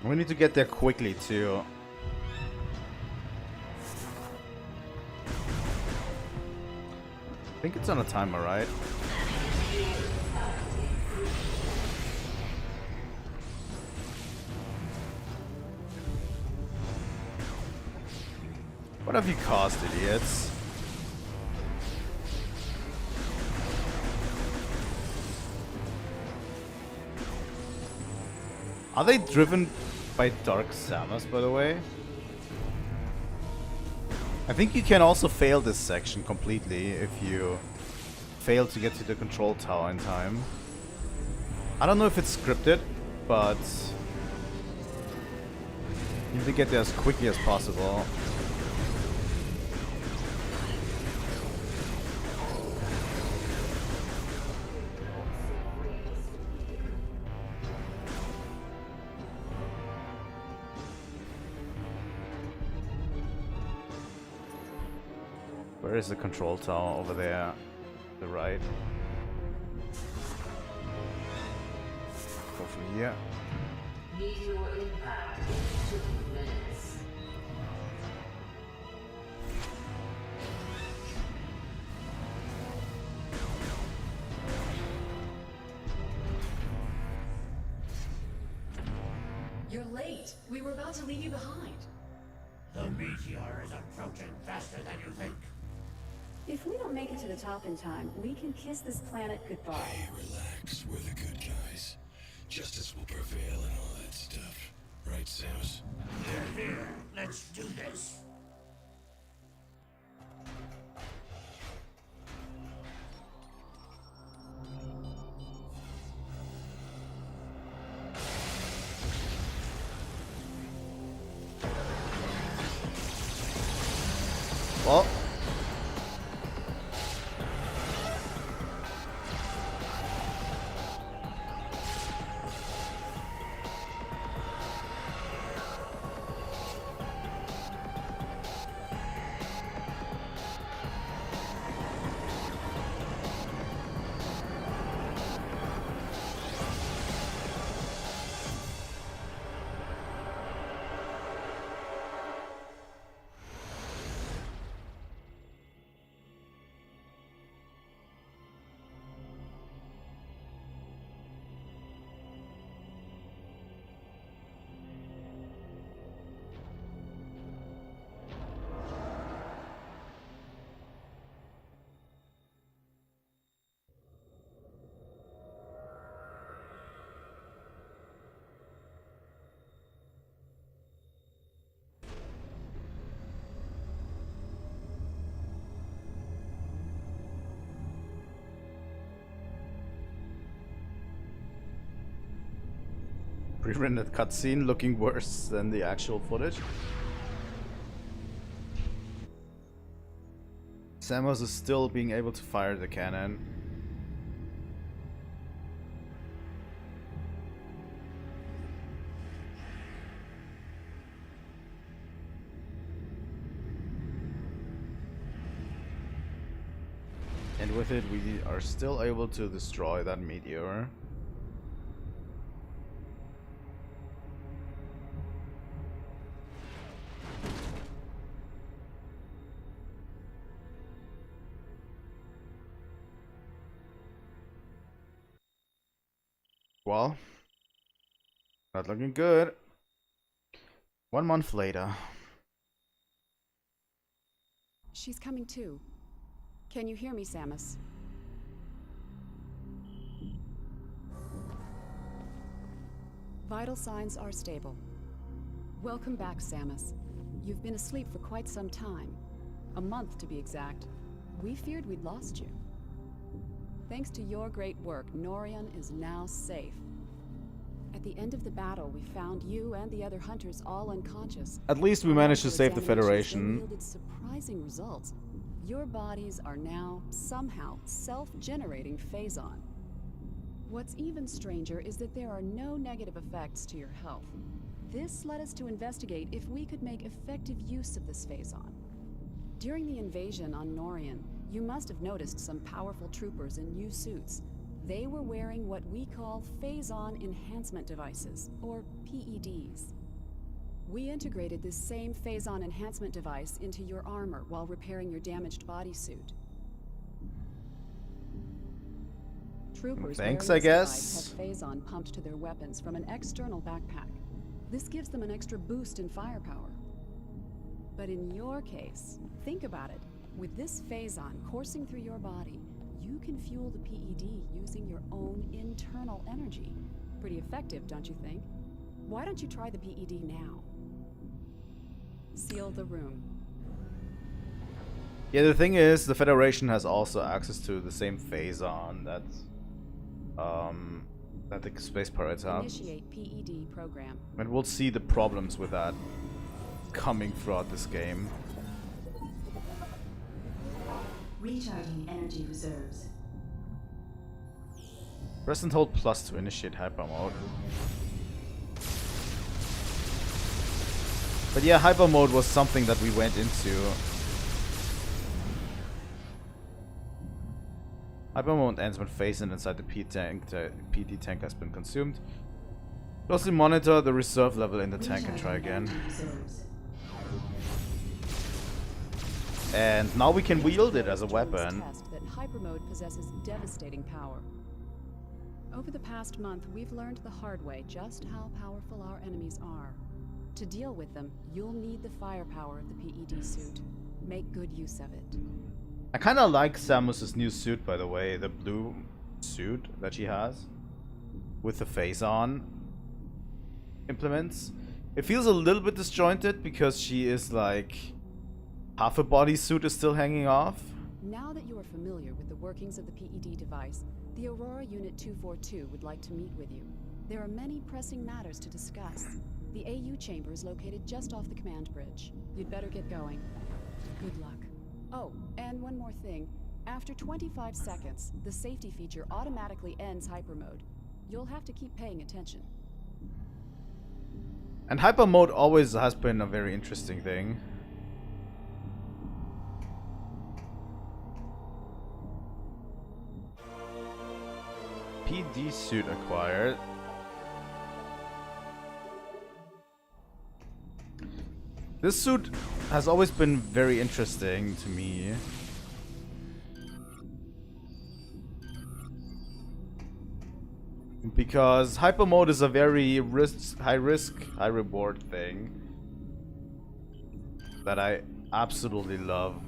We need to get there quickly too. I think it's on a timer, right? What have you caused, idiots? Are they driven by Dark Samus, by the way? I think you can also fail this section completely if you fail to get to the control tower in time. I don't know if it's scripted, but you need to get there as quickly as possible. Where is the control tower? Over there, the right. Go from here. Meteor impact in 2 minutes. You're late. We were about to leave you behind. The meteor is approaching faster than you think. If we don't make it to the top in time, we can kiss this planet goodbye. Hey, relax. We're the good guys. Justice will prevail and all that stuff. Right, Samus? Here. Let's do this. Well. Pre-rendered cutscene looking worse than the actual footage. Samus is still being able to fire the cannon. And with it, we are still able to destroy that meteor. Well, not looking good. 1 month later. She's coming too. Can you hear me, Samus? Vital signs are stable. Welcome back, Samus. You've been asleep for quite some time. A month, to be exact. We feared we'd lost you. Thanks to your great work, Norion is now safe. At the end of the battle, we found you and the other hunters all unconscious. At least we managed to save the Examinations Federation. yielded surprising results. Your bodies are now, somehow, self-generating phazon. What's even stranger is that there are no negative effects to your health. This led us to investigate if we could make effective use of this phazon. During the invasion on Norion, you must have noticed some powerful troopers in new suits. They were wearing what we call phazon enhancement devices, or PEDs. We integrated this same phazon enhancement device into your armor while repairing your damaged bodysuit. Troopers Thanks, wearing I this guess. device have phazon pumped to their weapons from an external backpack. This gives them an extra boost in firepower. But in your case, think about it. With this phazon coursing through your body, you can fuel the PED using your own internal energy. Pretty effective, don't you think? Why don't you try the PED now? Seal the room. Yeah, the thing is, the Federation has also access to the same phase-on that the space pirates have. Initiate PED program. And we'll see the problems with that coming throughout this game. Recharging energy reserves. Press and hold plus to initiate hyper mode. But yeah, hyper mode was something that we went into. Hyper mode ends when phase inside the PD tank has been consumed. Closely monitor the reserve level in the tank and try again. And now we can wield it as a weapon. That hyper mode possesses devastating power. Over the past month, we've learned the hard way just how powerful our enemies are. To deal with them, you'll need the firepower of the PED suit. Make good use of it. I kind of like Samus's new suit, by the way, the blue suit that she has with the phase-on implements. It feels a little bit disjointed because she is like half a bodysuit is still hanging off. Now that you are familiar with the workings of the PED device, the Aurora Unit 242 would like to meet with you. There are many pressing matters to discuss. The AU chamber is located just off the command bridge. You'd better get going. Good luck. Oh, and one more thing. After 25 seconds, the safety feature automatically ends hyper mode. You'll have to keep paying attention. And hyper mode always has been a very interesting thing. PD suit acquired. This suit has always been very interesting to me. Because hyper mode is a very high risk, high reward thing that I absolutely love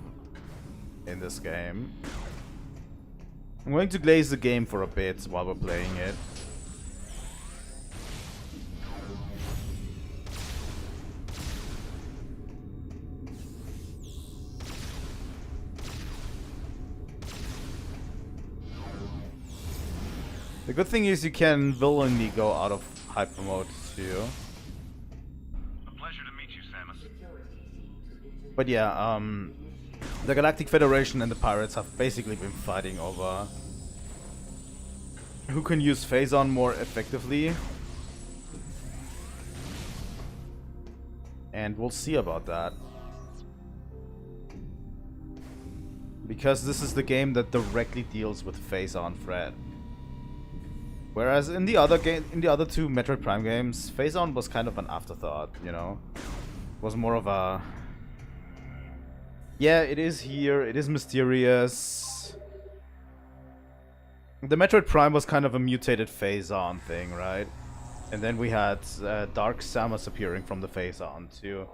in this game. I'm going to glaze the game for a bit while we're playing it. The good thing is you can willingly go out of hyper mode too. A pleasure to meet you, Samus. But yeah, the Galactic Federation and the pirates have basically been fighting over who can use phase-on more effectively. And we'll see about that. Because this is the game that directly deals with phase-on threat. Whereas in the other two Metroid Prime games, phase-on was kind of an afterthought, you know? It was more of a... Yeah, it is here, it is mysterious. The Metroid Prime was kind of a mutated phase-on thing, right? And then we had Dark Samus appearing from the phase-on too.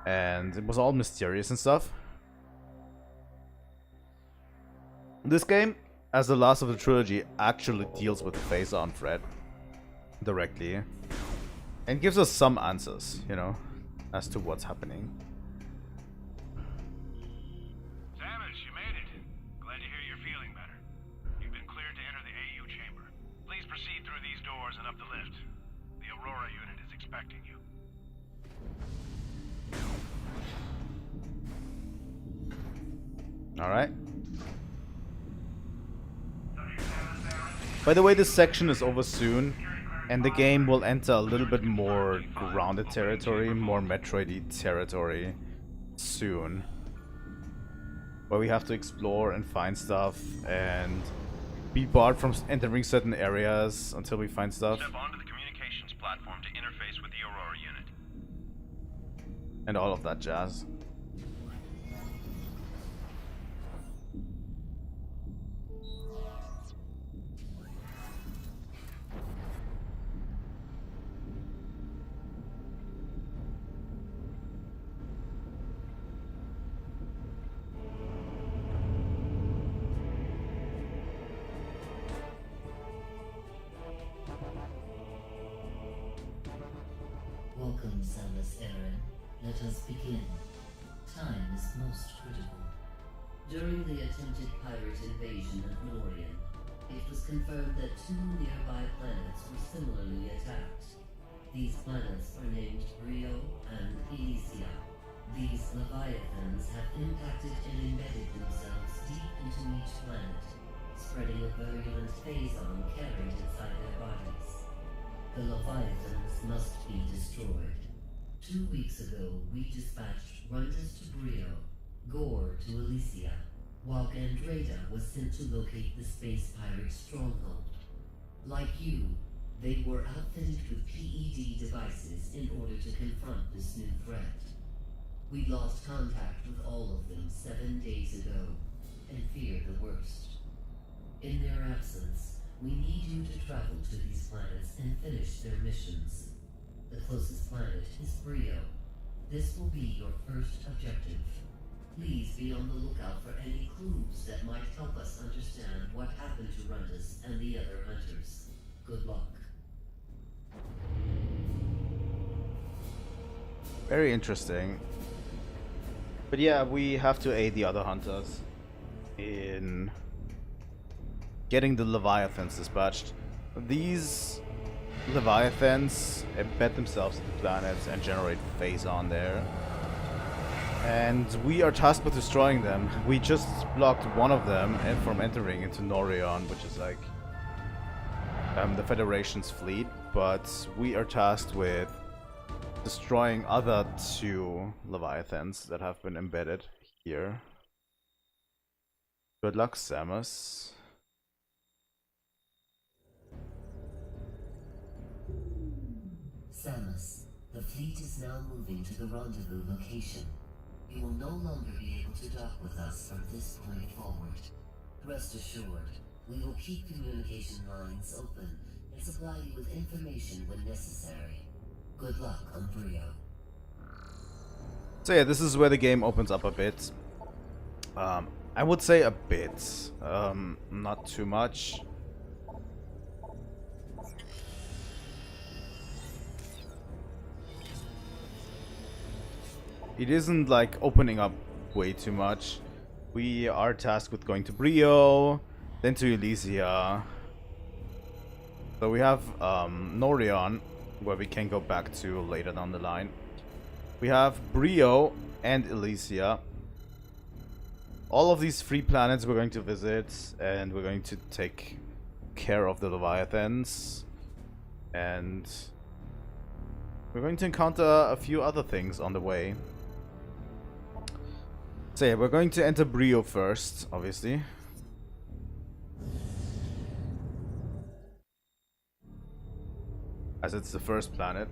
And it was all mysterious and stuff. This game, as the last of the trilogy, actually deals with the phase-on threat directly. And gives us some answers, you know, as to what's happening. Samus, you made it. Glad to hear you're feeling better. You've been cleared to enter the AU chamber. Please proceed through these doors and up the lift. The Aurora Unit is expecting you. Alright. By the way, this section is over soon, and the game will enter a little bit more grounded territory, more Metroid-y territory soon. Where we have to explore and find stuff, and be barred from entering certain areas until we find stuff. Step onto the communications platform to interface with the Aurora Unit. And all of that jazz. Samus Aran. Let us begin. Time is most critical. During the attempted pirate invasion of Norion, it was confirmed that 2 nearby planets were similarly attacked. These planets are named Bryyo and Elysia. These leviathans have impacted and embedded themselves deep into each planet, spreading a virulent phazon carried inside their bodies. The leviathans must be destroyed. 2 weeks ago, we dispatched Rundas to Bryyo, Gore to Elysia, while Gandreda was sent to locate the space pirate stronghold. Like you, they were outfitted with PED devices in order to confront this new threat. We lost contact with all of them 7 days ago, and fear the worst. In their absence, we need you to travel to these planets and finish their missions. The closest planet is Bryyo. This will be your first objective. Please be on the lookout for any clues that might help us understand what happened to Rundas and the other hunters. Good luck. Very interesting. But yeah, we have to aid the other hunters in getting the Leviathans dispatched. These Leviathans embed themselves into planets and generate phazon there. And we are tasked with destroying them. We just blocked one of them from entering into Norion, which is like the Federation's fleet. But we are tasked with destroying other 2 Leviathans that have been embedded here. Good luck, Samus. Samus, the fleet is now moving to the rendezvous location. You will no longer be able to dock with us from this point forward. Rest assured, we will keep communication lines open and supply you with information when necessary. Good luck on Bryyo. So yeah, this is where the game opens up a bit. I would say a bit, not too much. It isn't like opening up way too much. We are tasked with going to Bryyo, then to Elysia. So we have Norion, where we can go back to later down the line. We have Bryyo and Elysia. All of these 3 planets we're going to visit, and we're going to take care of the Leviathans. And we're going to encounter a few other things on the way. So yeah, we're going to enter Bryyo first, obviously. As it's the first planet.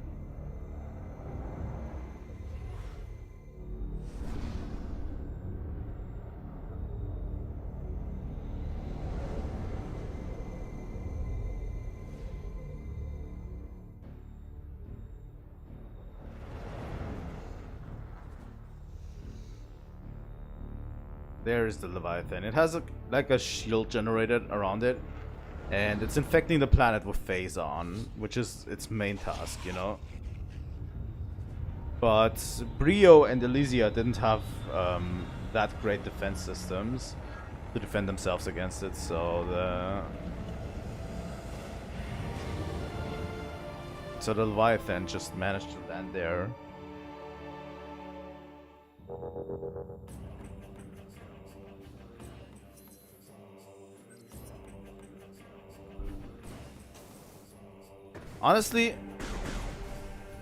There's the Leviathan. It has like a shield generated around it, and it's infecting the planet with phazon, which is its main task, you know. But Bryyo and Elysia didn't have that great defense systems to defend themselves against it, so the Leviathan just managed to land there. Honestly,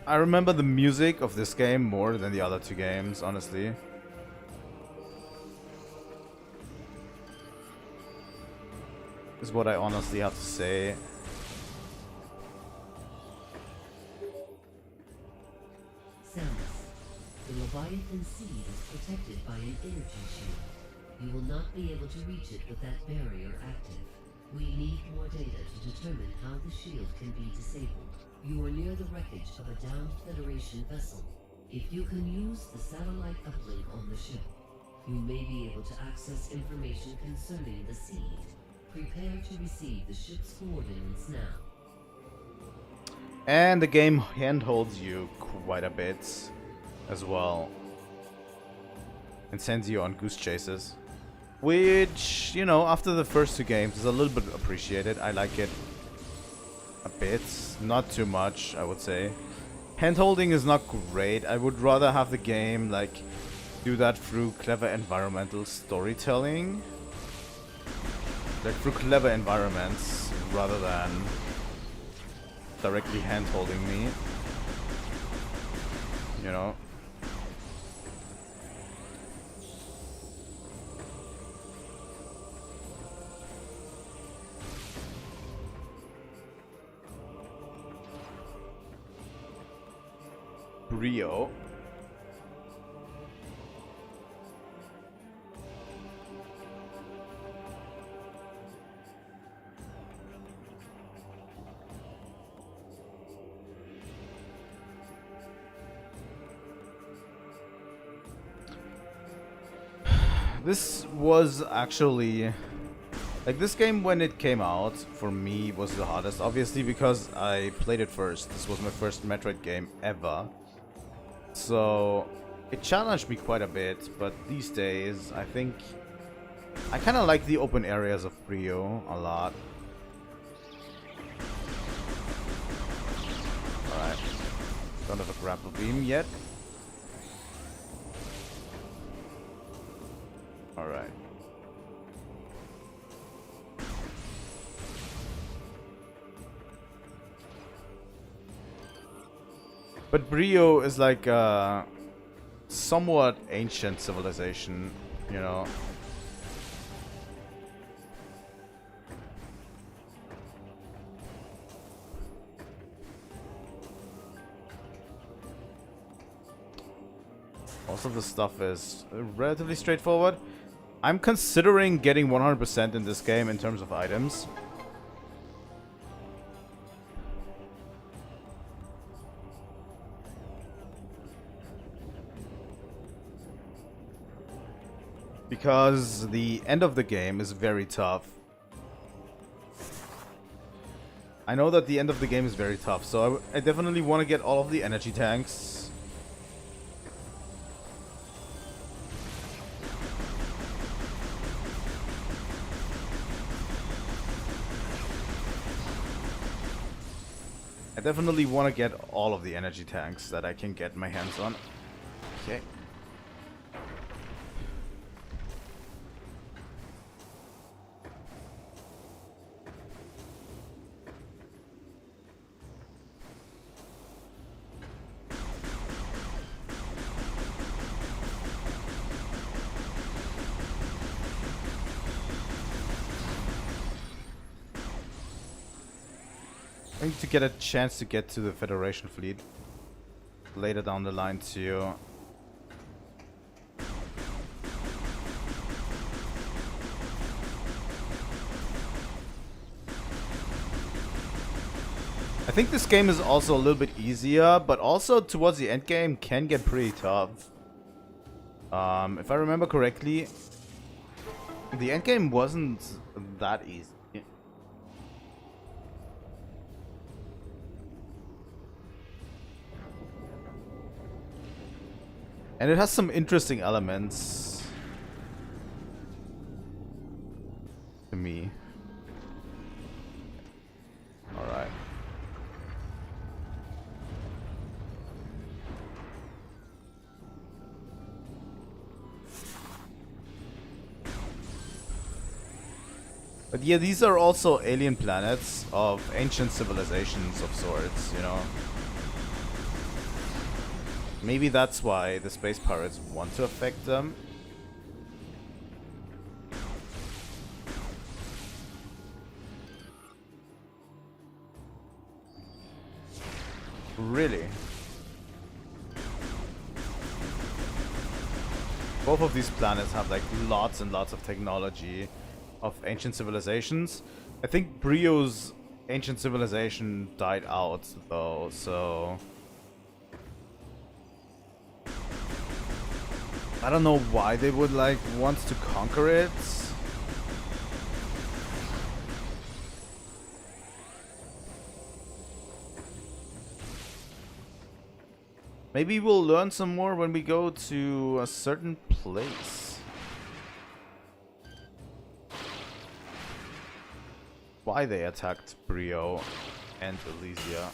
I remember the music of this game more than the other 2 games, honestly. Is what I honestly have to say. Samus, the Leviathan seed is protected by an energy shield. You will not be able to reach it with that barrier active. We need more data to determine how the shield can be disabled. You are near the wreckage of a downed Federation vessel. If you can use the satellite uplink on the ship, you may be able to access information concerning the seed. Prepare to receive the ship's coordinates now. And the game handholds you quite a bit as well. And sends you on goose chases. Which, you know, after the first two games is a little bit appreciated. I like it a bit. Not too much, I would say. Handholding is not great. I would rather have the game, like, do that through clever environmental storytelling. Like, through clever environments, rather than directly hand-holding me. You know? Bryyo. This was actually, like, this game when it came out for me was the hardest, obviously because I played it first. This was my first Metroid game ever, so it challenged me quite a bit. But these days I think I kind of like the open areas of Bryyo a lot. Alright, don't have a grapple beam yet. Alright. But Bryyo is like a somewhat ancient civilization, you know. Most of the stuff is relatively straightforward. I'm considering getting 100% in this game in terms of items. Because the end of the game is very tough. I know that the end of the game is very tough, so I definitely want to get all of the energy tanks. I definitely want to get all of the energy tanks that I can get my hands on. Okay. I need to get a chance to get to the Federation fleet later down the line too. I think this game is also a little bit easier, but also towards the end game can get pretty tough. If I remember correctly, the end game wasn't that easy. And it has some interesting elements to me. Alright. But yeah, these are also alien planets of ancient civilizations of sorts, you know. Maybe that's why the space pirates want to affect them. Really? Both of these planets have like lots and lots of technology of ancient civilizations. I think Bryo's ancient civilization died out though, so I don't know why they would like want to conquer it. Maybe we'll learn some more when we go to a certain place. Why they attacked Bryyo and Elysia.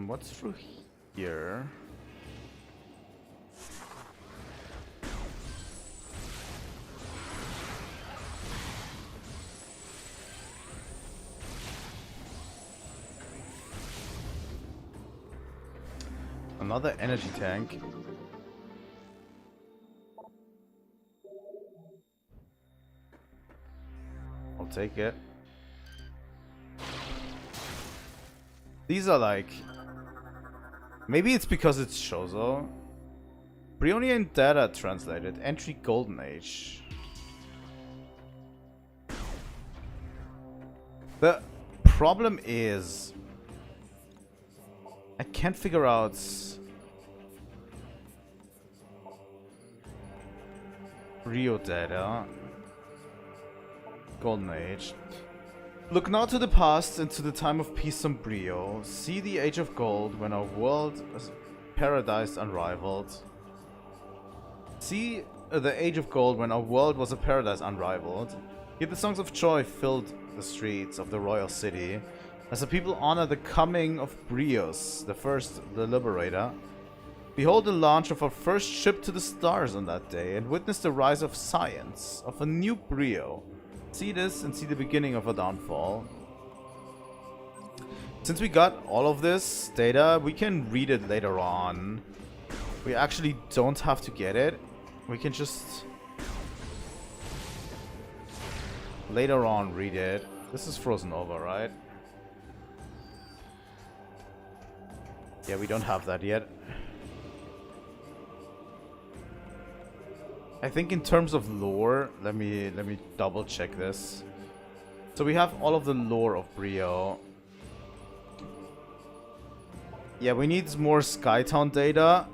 What's through here? Another energy tank. I'll take it. These are like... Maybe it's because it's Shozo. Bryonian data translated. Entry Golden Age. The problem is... I can't figure out... Bryyo data. Golden Age. Look now to the past and to the time of peace on Bryyo. See the Age of Gold when our world was paradise unrivaled. See the Age of Gold when our world was a paradise unrivaled. Hear the songs of joy filled the streets of the royal city as the people honor the coming of Bryos, the Liberator. Behold the launch of our first ship to the stars on that day and witness the rise of science, of a new Bryyo. See this and see the beginning of a downfall. Since we got all of this data, we can read it later on. We actually don't have to get it. We can just later on read it. This is frozen over, right? Yeah, we don't have that yet. I think in terms of lore, let me double check this. So we have all of the lore of Bryyo. Yeah, we need more Skytown data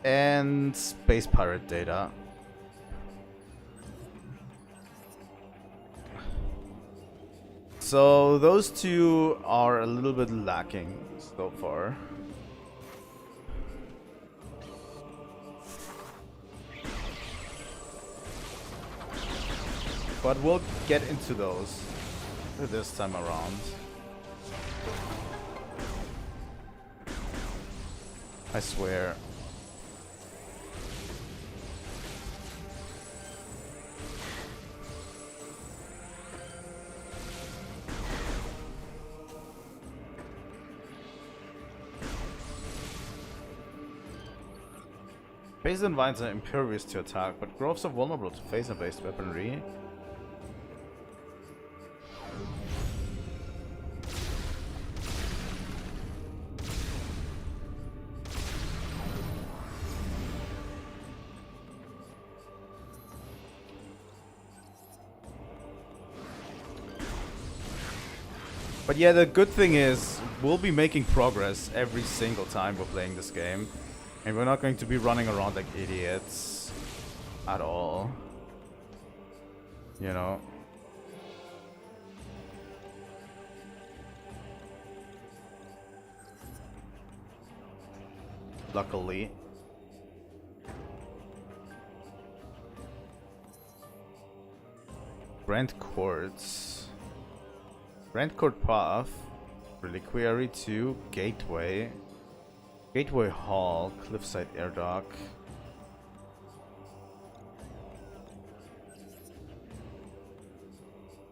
and Space Pirate data. So those two are a little bit lacking so far. But we'll get into those this time around. I swear. Phase and vines are impervious to attack, but groves are vulnerable to phaser-based weaponry. But yeah, the good thing is, we'll be making progress every single time we're playing this game. And we're not going to be running around like idiots. At all. You know? Luckily. Brent Quartz. Brent Court Path, Reliquary 2, Gateway, Gateway Hall, Cliffside Air Dock.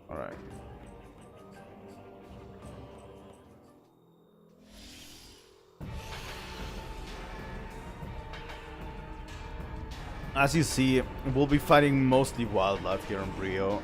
Alright. As you see, we'll be fighting mostly wildlife here in Bryyo.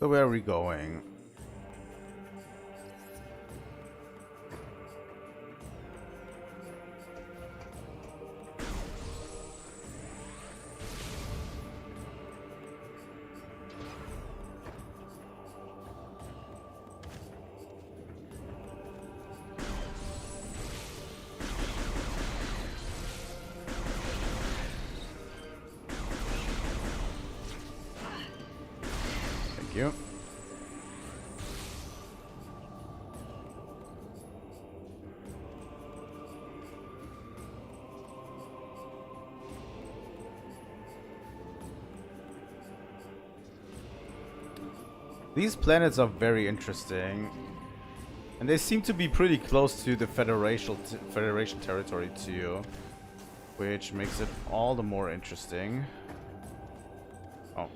So where are we going? Thank you. These planets are very interesting, and they seem to be pretty close to the Federation territory too, which makes it all the more interesting. Oh.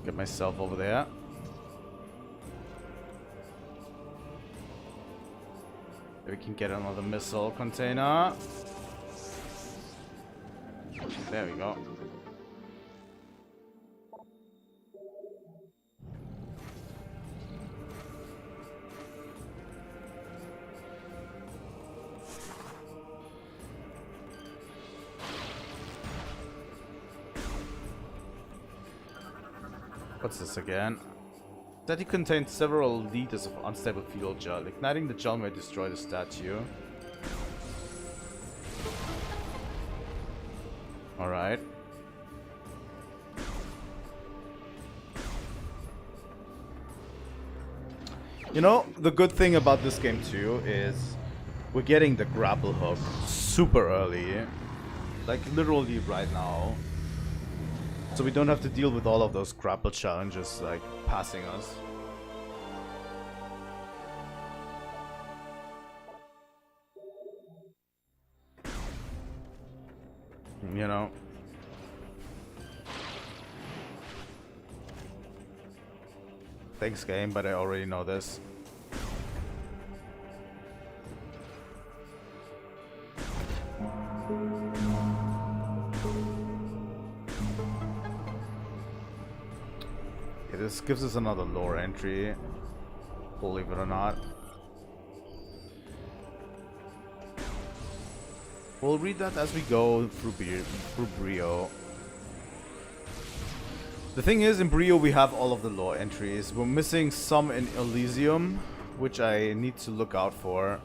Get myself over there. Maybe we can get another missile container. There we go. What's this again? That he contains several liters of unstable fuel gel. Igniting the gel may destroy the statue. Alright. You know, the good thing about this game too is we're getting the grapple hook super early. Like literally right now. So we don't have to deal with all of those grapple challenges like passing us. You know. Thanks game, but I already know this. This gives us another lore entry, believe it or not. We'll read that as we go through Bryyo. The thing is, in Bryyo we have all of the lore entries. We're missing some in Elysium, which I need to look out for.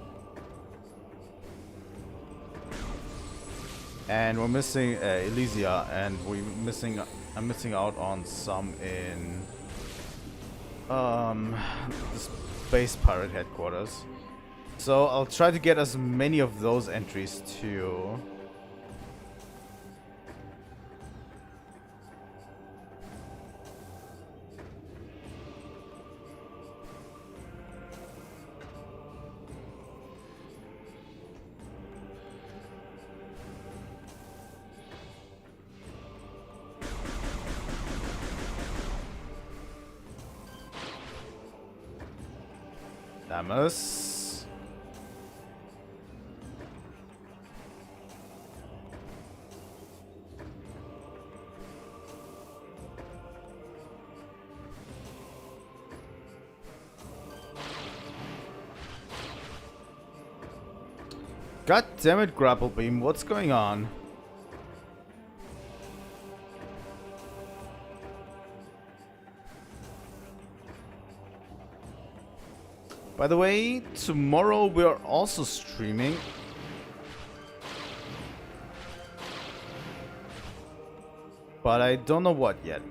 And we're missing Elysia, and I'm missing out on some in the Space Pirate headquarters. So I'll try to get as many of those entries too. Samus. God damn it, Grapple Beam, what's going on? By the way, tomorrow we are also streaming. But I don't know what yet.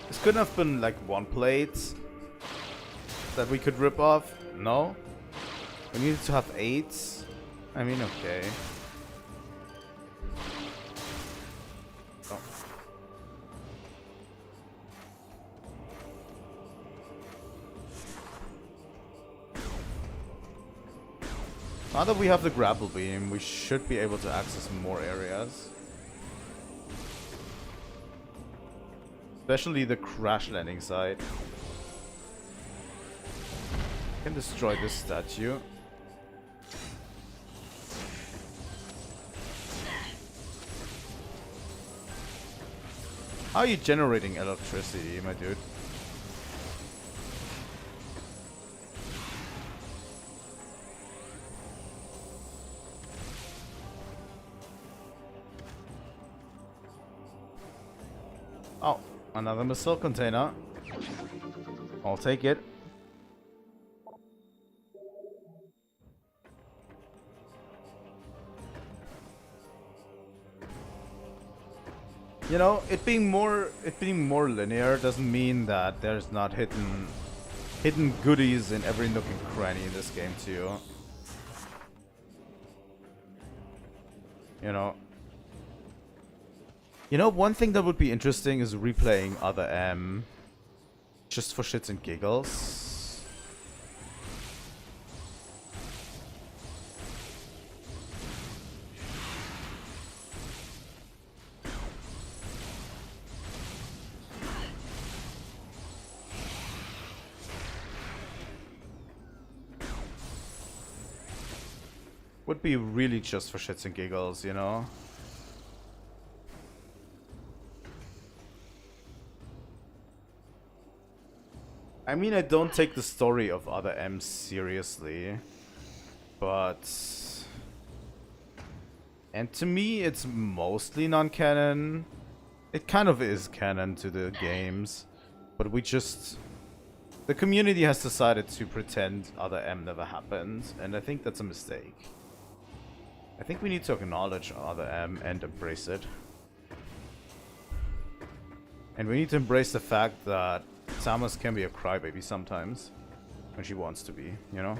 This could have been like one plate that we could rip off. No? We needed to have 8? I mean, okay. Oh. Now that we have the grapple beam, we should be able to access more areas. Especially the crash landing site. Can destroy this statue. How are you generating electricity, my dude? Oh, another missile container. I'll take it. You know, it being more linear doesn't mean that there's not hidden goodies in every nook and cranny in this game too. You know, one thing that would be interesting is replaying other M, just for shits and giggles. Would be really just for shits and giggles, you know? I mean, I don't take the story of other M's seriously, but... And to me, it's mostly non-canon. It kind of is canon to the games, but we just... The community has decided to pretend other M never happened, and I think that's a mistake. I think we need to acknowledge other M and embrace it. And we need to embrace the fact that Samus can be a crybaby sometimes. When she wants to be, you know?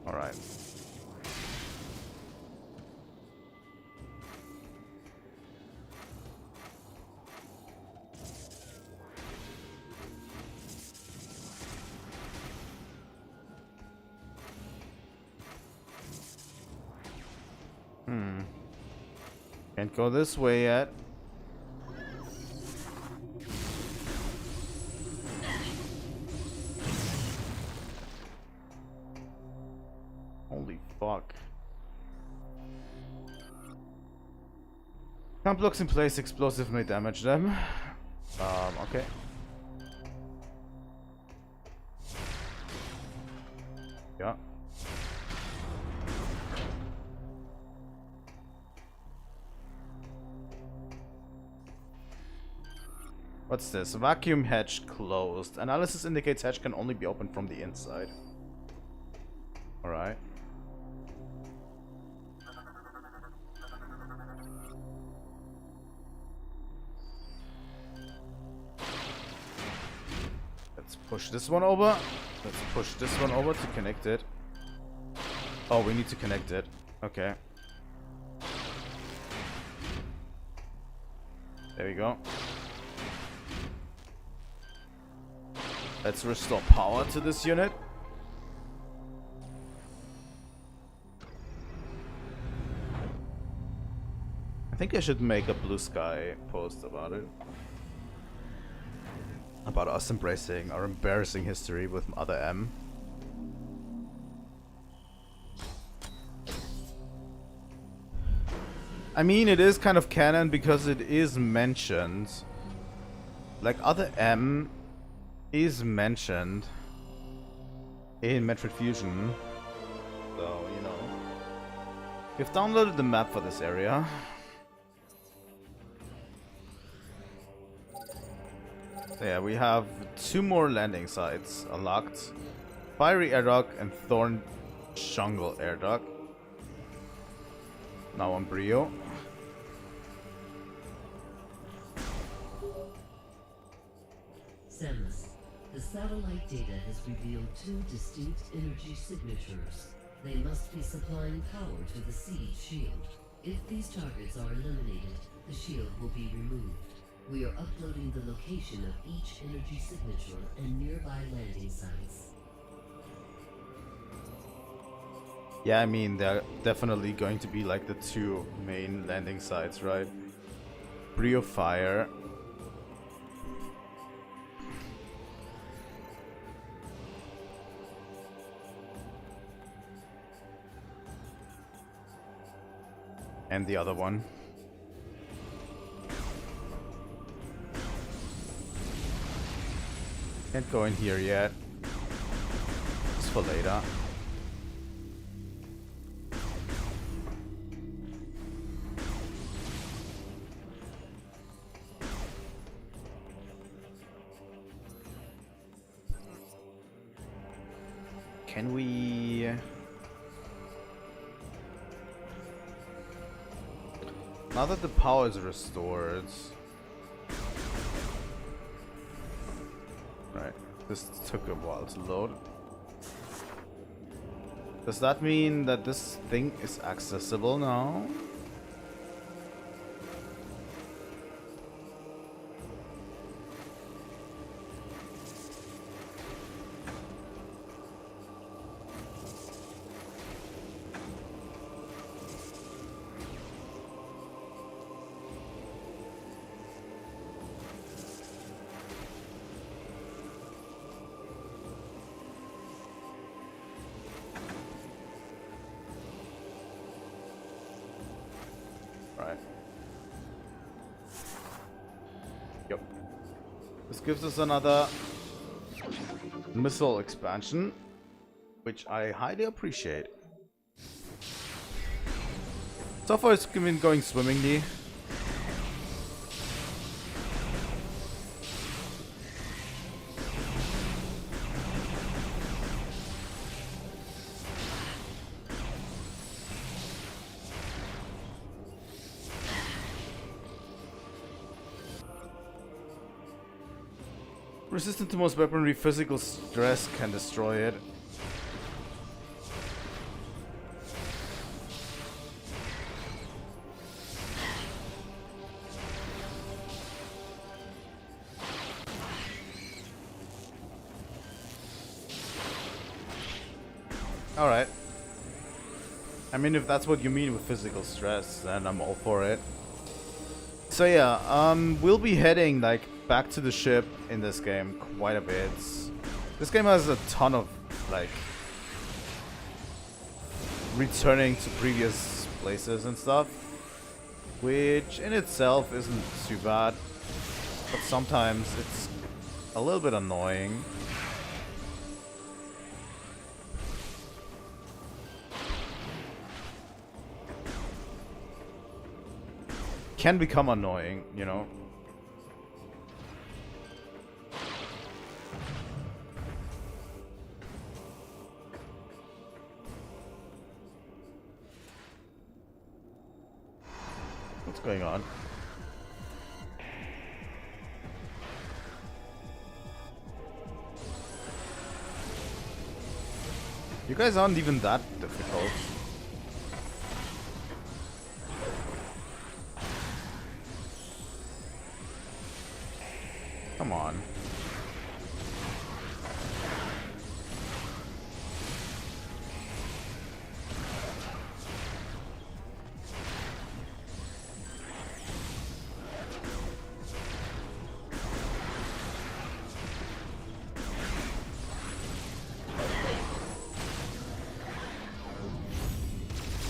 Alright. Can't go this way yet. Holy fuck. Camp blocks in place, explosive may damage them. Okay. Yeah. What's this? Vacuum hatch closed. Analysis indicates hatch can only be opened from the inside. Alright. Let's push this one over. Let's push this one over to connect it. Oh, we need to connect it. Okay. There we go. Let's restore power to this unit. I think I should make a Blue Sky post about it. About us embracing our embarrassing history with other M. I mean, it is kind of canon because it is mentioned. Like, other M is mentioned in Metroid Fusion, so you know. We've downloaded the map for this area. So yeah, we have 2 more landing sites unlocked. Fiery Air Dock and Thorn Jungle Air Dock. Now on Bryyo. Samus, the satellite data has revealed 2 distinct energy signatures. They must be supplying power to the siege shield. If these targets are eliminated, the shield will be removed. We are uploading the location of each energy signature and nearby landing sites. Yeah, I mean, they're definitely going to be like the 2 main landing sites, right? Bryyo Fire. And the other one. Can't go in here yet. It's for later. Can we... Now that the power is restored... Right, this took a while to load. Does that mean that this thing is accessible now? Right. Yep. This gives us another missile expansion, which I highly appreciate. So far it's been going swimmingly. Resistant to most weaponry, physical stress can destroy it. Alright. I mean, if that's what you mean with physical stress, then I'm all for it. So yeah, we'll be heading like back to the ship in this game quite a bit. This game has a ton of like returning to previous places and stuff, which in itself isn't too bad, but sometimes it's a little bit annoying. Can become annoying, you know. What's going on? You guys aren't even that difficult. Come on.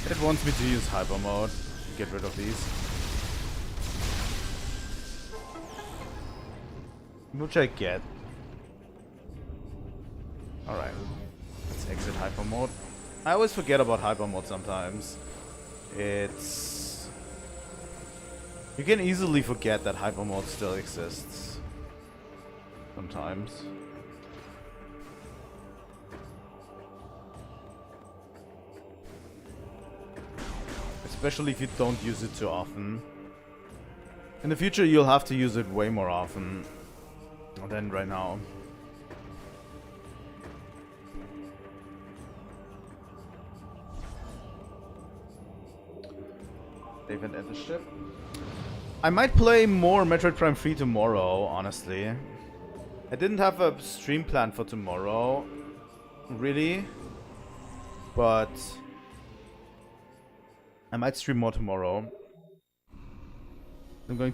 It wants me to use hyper mode to get rid of these. Which I get. Alright. Let's exit hyper mode. I always forget about hyper mode sometimes. It's... You can easily forget that hyper mode still exists. sometimes. Especially if you don't use it too often. In the future, you'll have to use it way more often than right now. They've entered the ship. I might play more Metroid Prime 3 tomorrow, honestly. I didn't have a stream plan for tomorrow, really, but I might stream more tomorrow. I'm going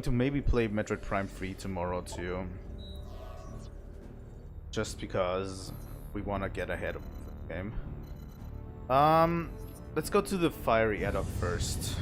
to maybe play Metroid Prime 3 tomorrow too. Just because we want to get ahead of the game. Let's go to the fiery add-up first.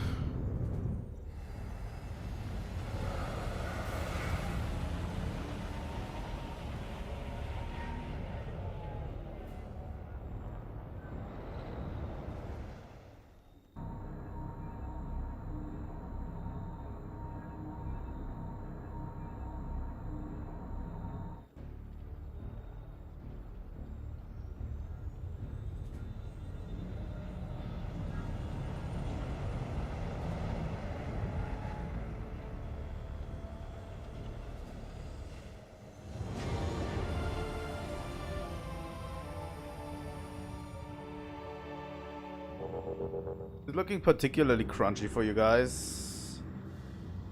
It's looking particularly crunchy for you guys.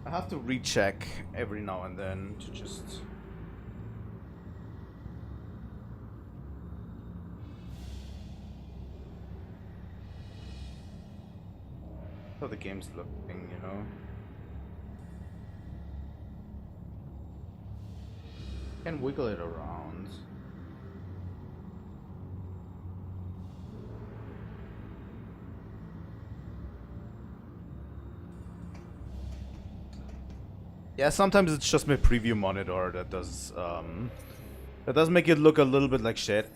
I have to recheck every now and then to just... how the game's looking, you know. Can wiggle it around. Yeah, sometimes it's just my preview monitor that does make it look a little bit like shit.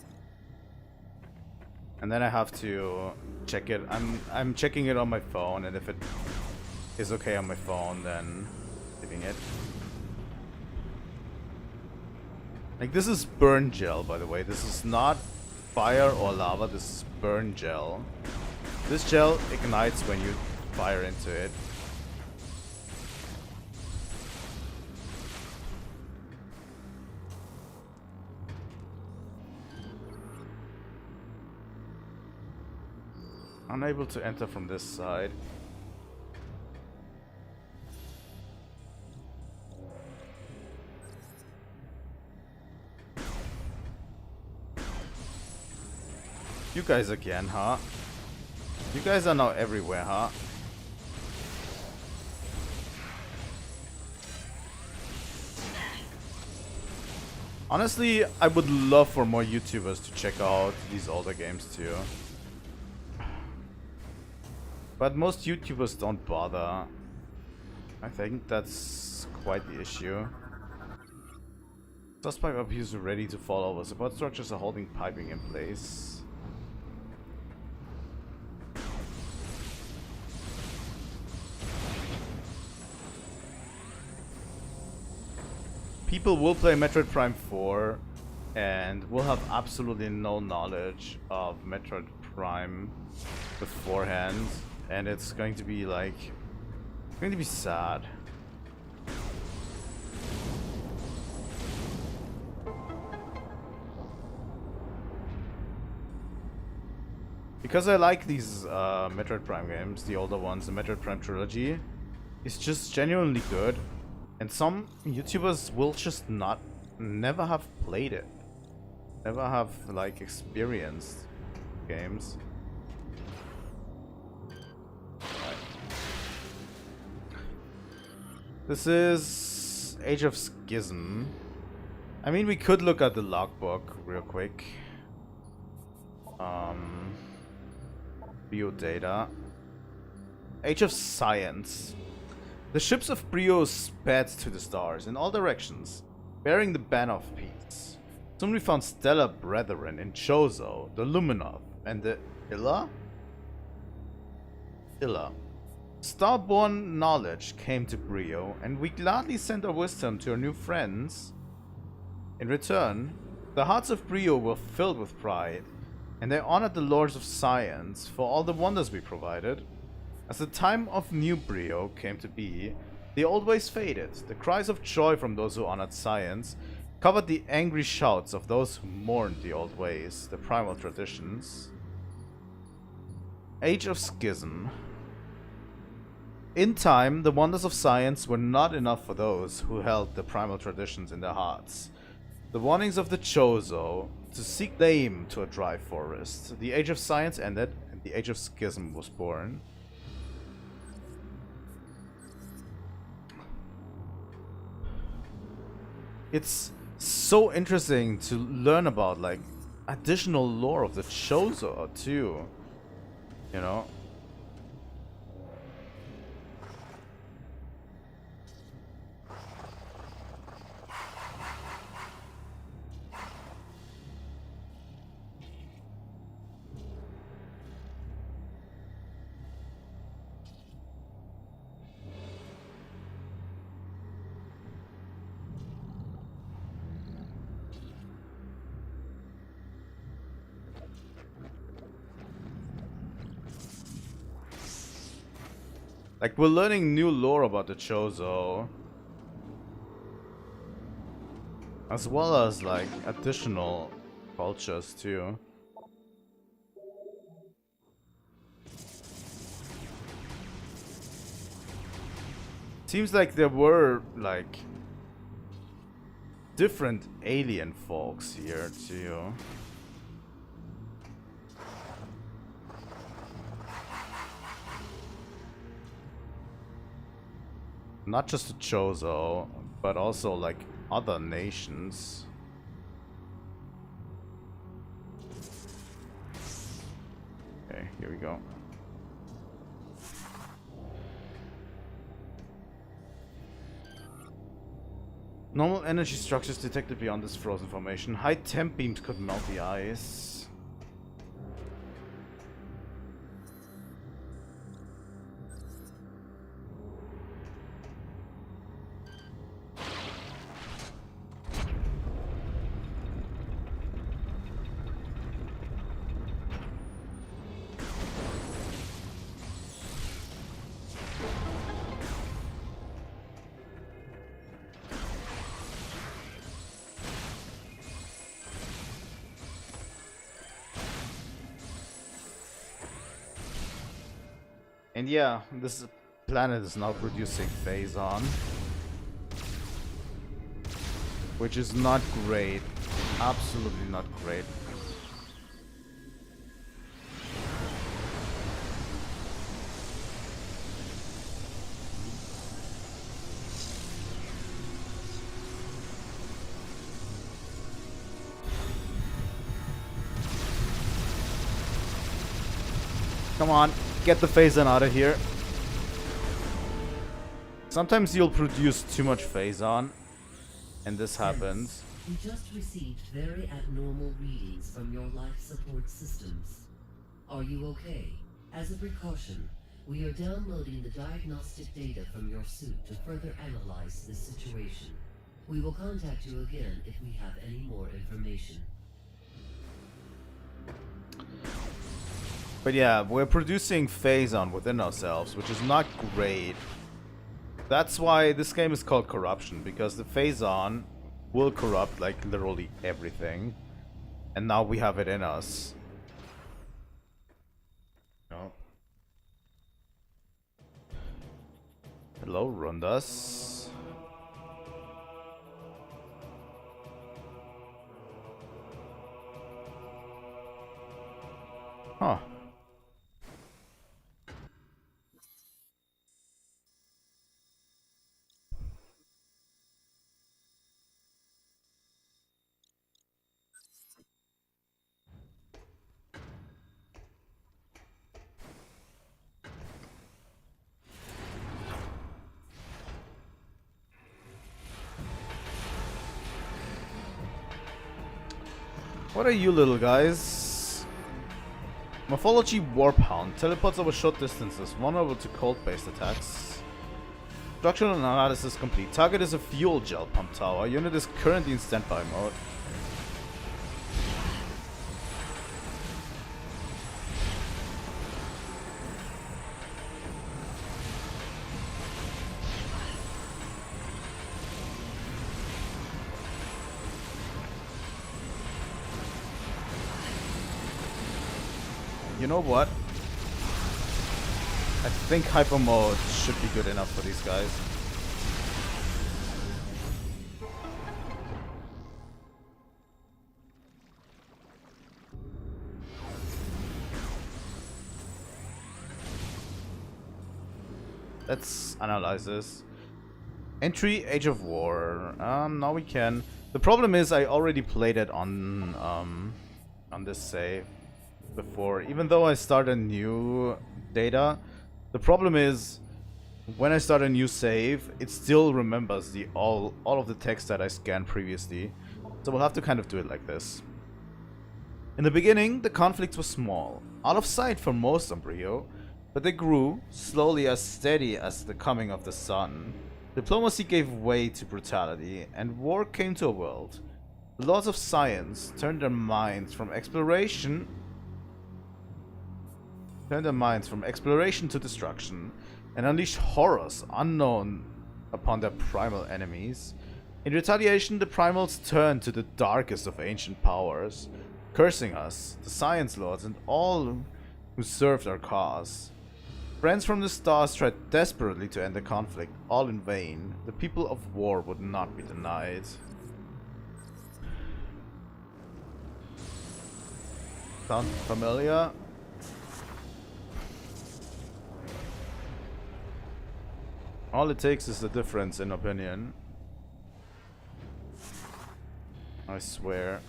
And then I have to check it. I'm checking it on my phone, and if it is okay on my phone, then leaving it. Like, this is burn gel, by the way. This is not fire or lava, this is burn gel. This gel ignites when you fire into it. Unable to enter from this side. You guys again, huh? You guys are now everywhere, huh? Honestly, I would love for more YouTubers to check out these older games too. But most YouTubers don't bother. I think that's quite the issue. Dust pipe up here is ready to fall over. Support structures are holding piping in place. People will play Metroid Prime 4 and will have absolutely no knowledge of Metroid Prime beforehand. And it's going to be like, it's going to be sad. Because I like these Metroid Prime games, the older ones, the Metroid Prime trilogy, it's just genuinely good. And some YouTubers will just never have played it. Never have, like, experienced games. This is Age of Schism. I mean, we could look at the logbook real quick. Bryyo data. Age of Science. The ships of Bryyo sped to the stars in all directions, bearing the banner of peace. Soon we found stellar brethren in Chozo, the Luminov, and the Illa? Illa. Starborn knowledge came to Bryyo, and we gladly sent our wisdom to our new friends In return, the hearts of Bryyo were filled with pride, and they honored the lords of science for all the wonders we provided. As the time of new Bryyo came to be, the old ways faded. The cries of joy from those who honored science covered the angry shouts of those who mourned the old ways, the primal traditions. Age of Schism. In time, the wonders of science were not enough for those who held the primal traditions in their hearts. The warnings of the Chozo to seek aim to a dry forest. The Age of Science ended, and the Age of Schism was born. It's so interesting to learn about, like, additional lore of the Chozo too. You know? Like, we're learning new lore about the Chozo. As well as, like, additional cultures, too. Seems like there were, like, different alien folks here, too. Not just the Chozo, but also like other nations. Okay, here we go. Normal energy structures detected beyond this frozen formation. High temp beams could melt the ice. And yeah, this planet is now producing Phazon, which is not great. Absolutely not great. Come on. Get the Phazon out of here. Sometimes you'll produce too much Phazon, and this happens. We just received very abnormal readings from your life support systems. Are you okay? As a precaution, we are downloading the diagnostic data from your suit to further analyze this situation. We will contact you again if we have any more information. But yeah, we're producing Phazon within ourselves, which is not great. That's why this game is called Corruption, because the Phazon will corrupt like literally everything. And now we have it in us. No. Hello, Rundas. Huh. What are you little guys? Morphology Warp Hound teleports over short distances, vulnerable to cold-based attacks. Structural analysis complete. Target is a fuel gel pump tower. Unit is currently in standby mode. You know what? I think hyper mode should be good enough for these guys. Let's analyze this. Entry, Age of War. Now we can. The problem is I already played it on this save before. Even though I start a new data, the problem is when I start a new save, it still remembers the all of the text that I scanned previously. So we'll have to kind of do it like this. In the beginning, the conflicts were small, out of sight for most on Bryyo, but they grew, slowly as steady as the coming of the sun. Diplomacy gave way to brutality, and war came to a world. The lords of science turned their minds from exploration to destruction, and unleashed horrors unknown upon their primal enemies. In retaliation, the primals turned to the darkest of ancient powers, cursing us, the science lords, and all who served our cause. Friends from the stars tried desperately to end the conflict, all in vain. The people of war would not be denied. Sound familiar? All it takes is the difference in opinion. I swear.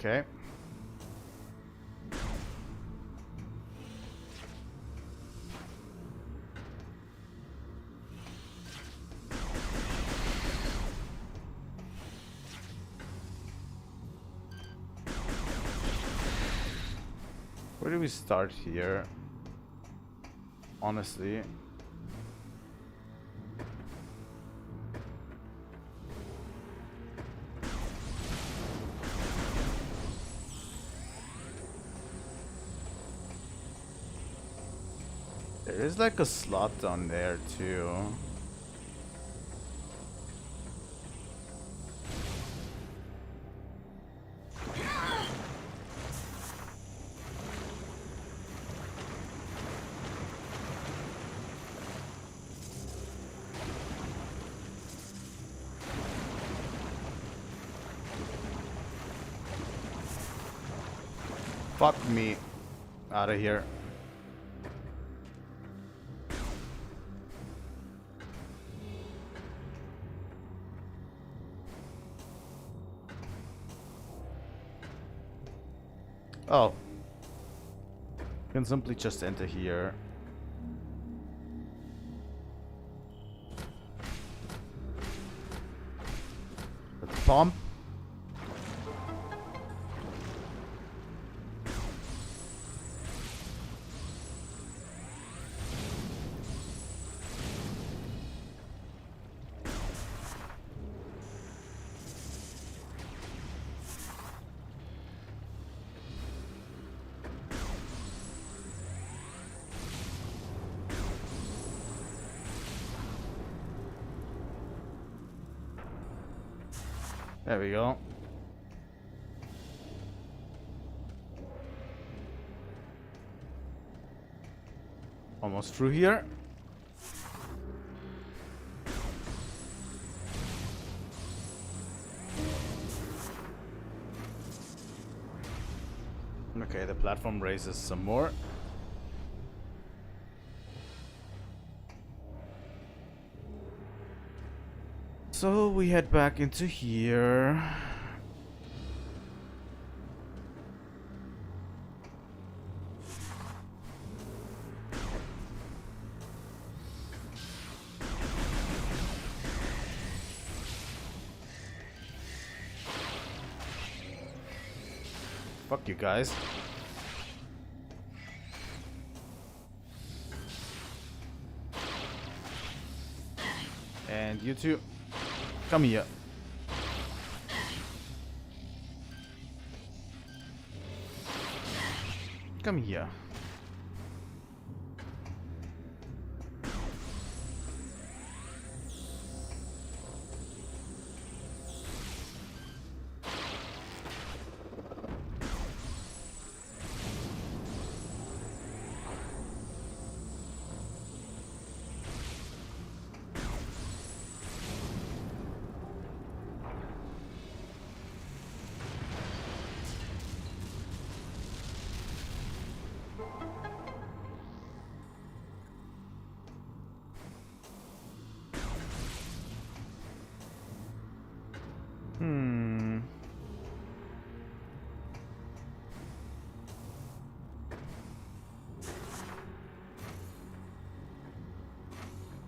Okay. Where do we start here? Honestly. There is like a slot down there too. Fuck me. Out of here. Oh. You can simply just enter here. Let's pump. There we go. Almost through here. Okay, the platform raises some more. So we head back into here. Fuck you guys. And you two, come here. Come here.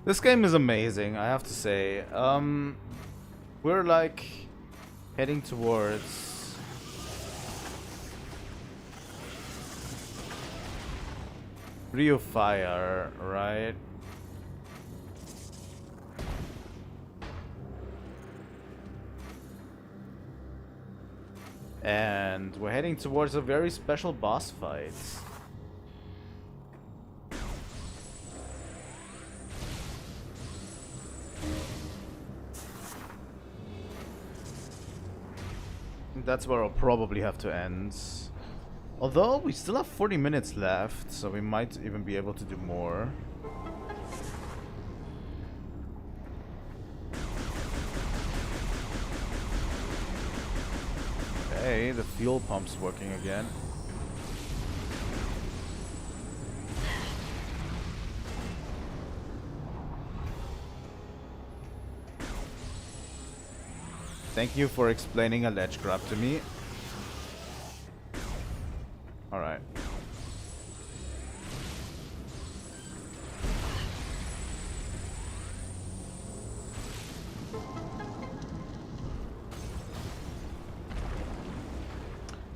This game is amazing, I have to say. We're like heading towards Bryyo Fire, right? And we're heading towards a very special boss fight. That's where I'll probably have to end. Although we still have 40 minutes left, so we might even be able to do more. Okay, the fuel pump's working again. Thank you for explaining a ledge grab to me. Alright.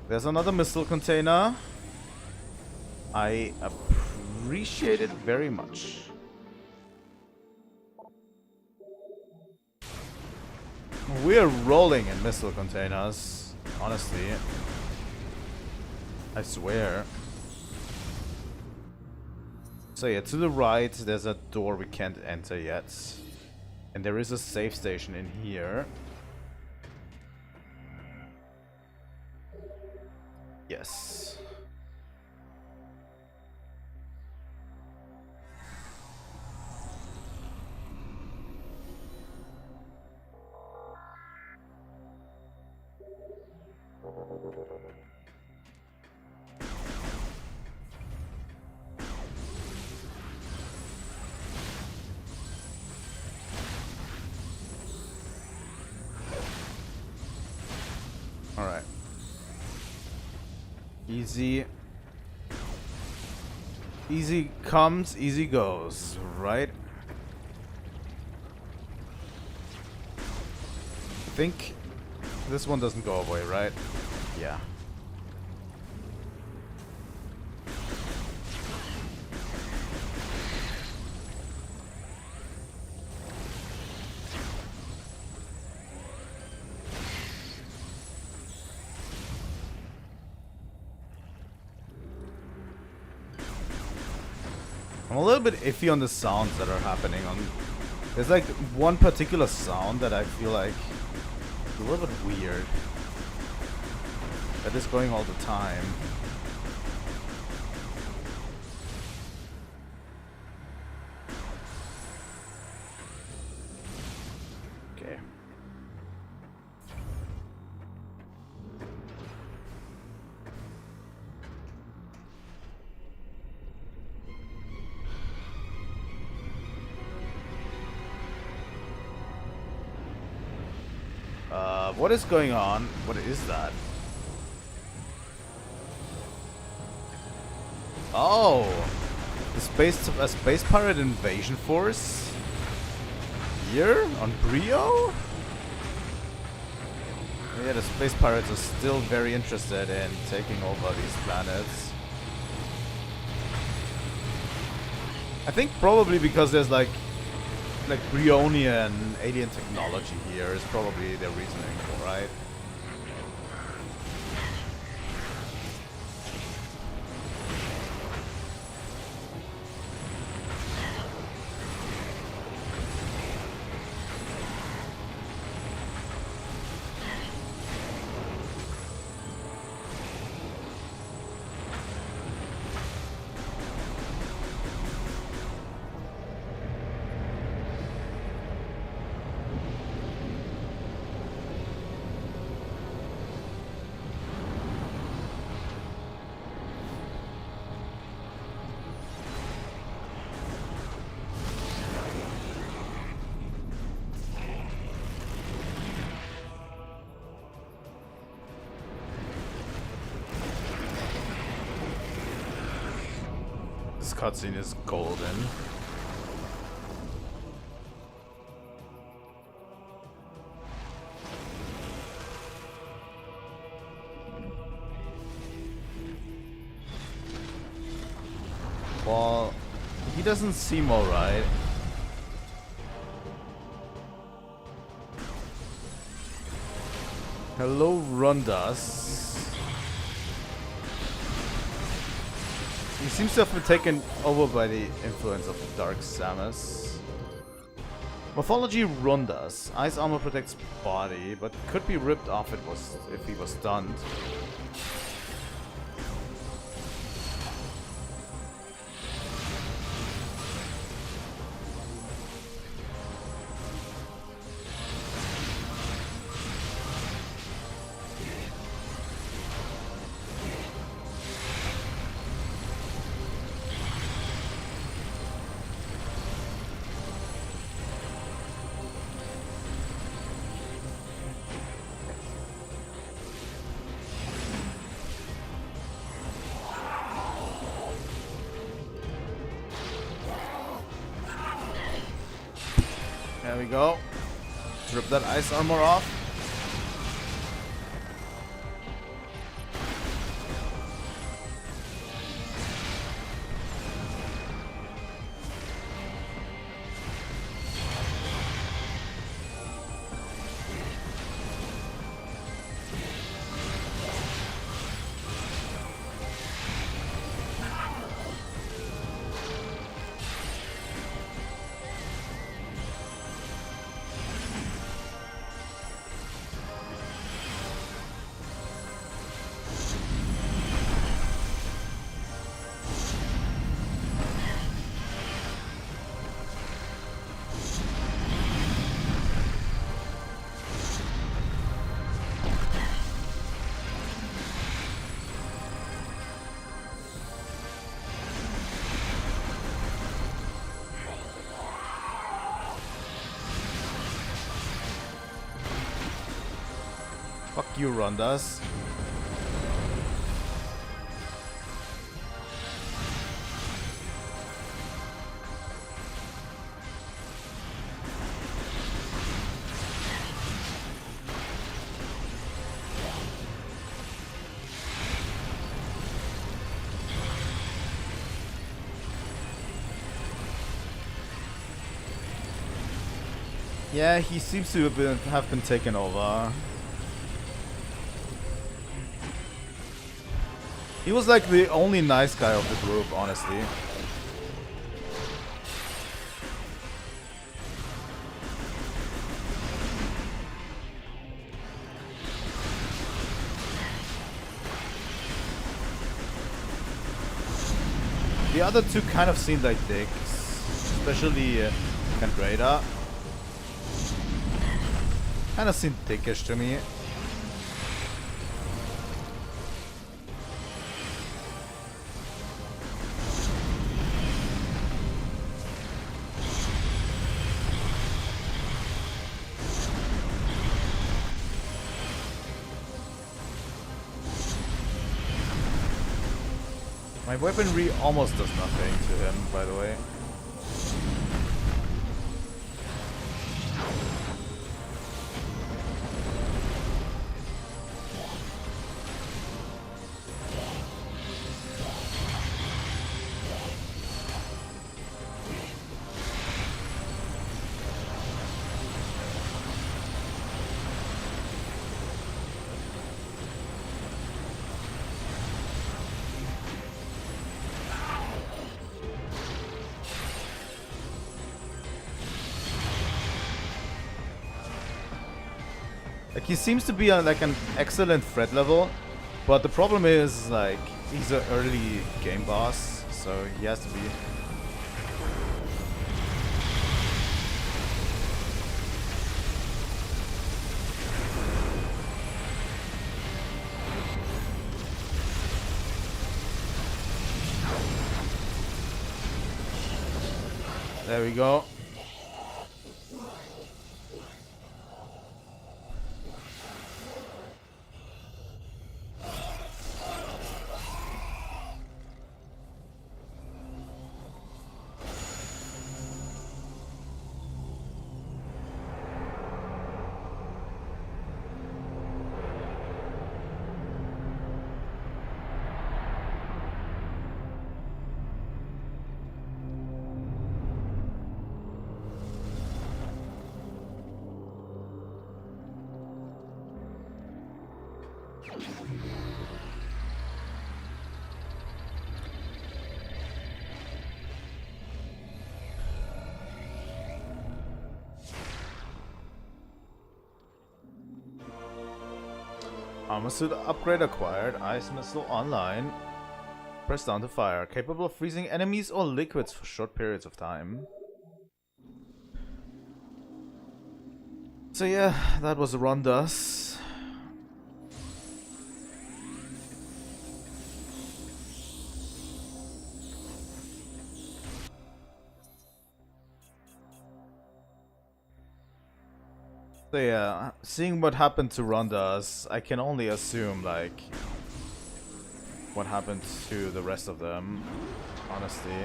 There's another missile container. I appreciate it very much. We're rolling in missile containers, honestly. I swear. So yeah, to the right, there's a door we can't enter yet. And there is a safe station in here. Yes. Alright. Easy. Easy comes, easy goes, right? I think this one doesn't go away, right? Yeah. I'm a little bit iffy on the sounds that are happening on. There's like one particular sound that I feel like is a little bit weird. That is going all the time. Okay. What is going on? What is that? Oh, a space pirate invasion force here on Bryyo? Yeah, the space pirates are still very interested in taking over these planets. I think probably because there's like Bryonian alien technology here is probably their reasoning, right? This cutscene is golden. Well, he doesn't seem alright. Hello, Rundas. He seems to have been taken over by the influence of the Dark Samus. Morphology Rundas. Ice armor protects body, but could be ripped off if he was stunned. There we go. Rip that ice armor off. Fuck you, Rundas. Yeah, he seems to have been taken over. He was like the only nice guy of the group, honestly. The other two kind of seemed like dicks, especially Candrada. Kind of seemed dickish to me. My weaponry almost does nothing to him, by the way. Like, he seems to be on like an excellent threat level, but the problem is like he's an early game boss, so he has to be. There we go. Armor suit upgrade acquired. Ice missile online. Press down to fire. Capable of freezing enemies or liquids for short periods of time. So yeah, that was Rundas. So yeah, seeing what happened to Rundas, I can only assume like what happened to the rest of them, honestly.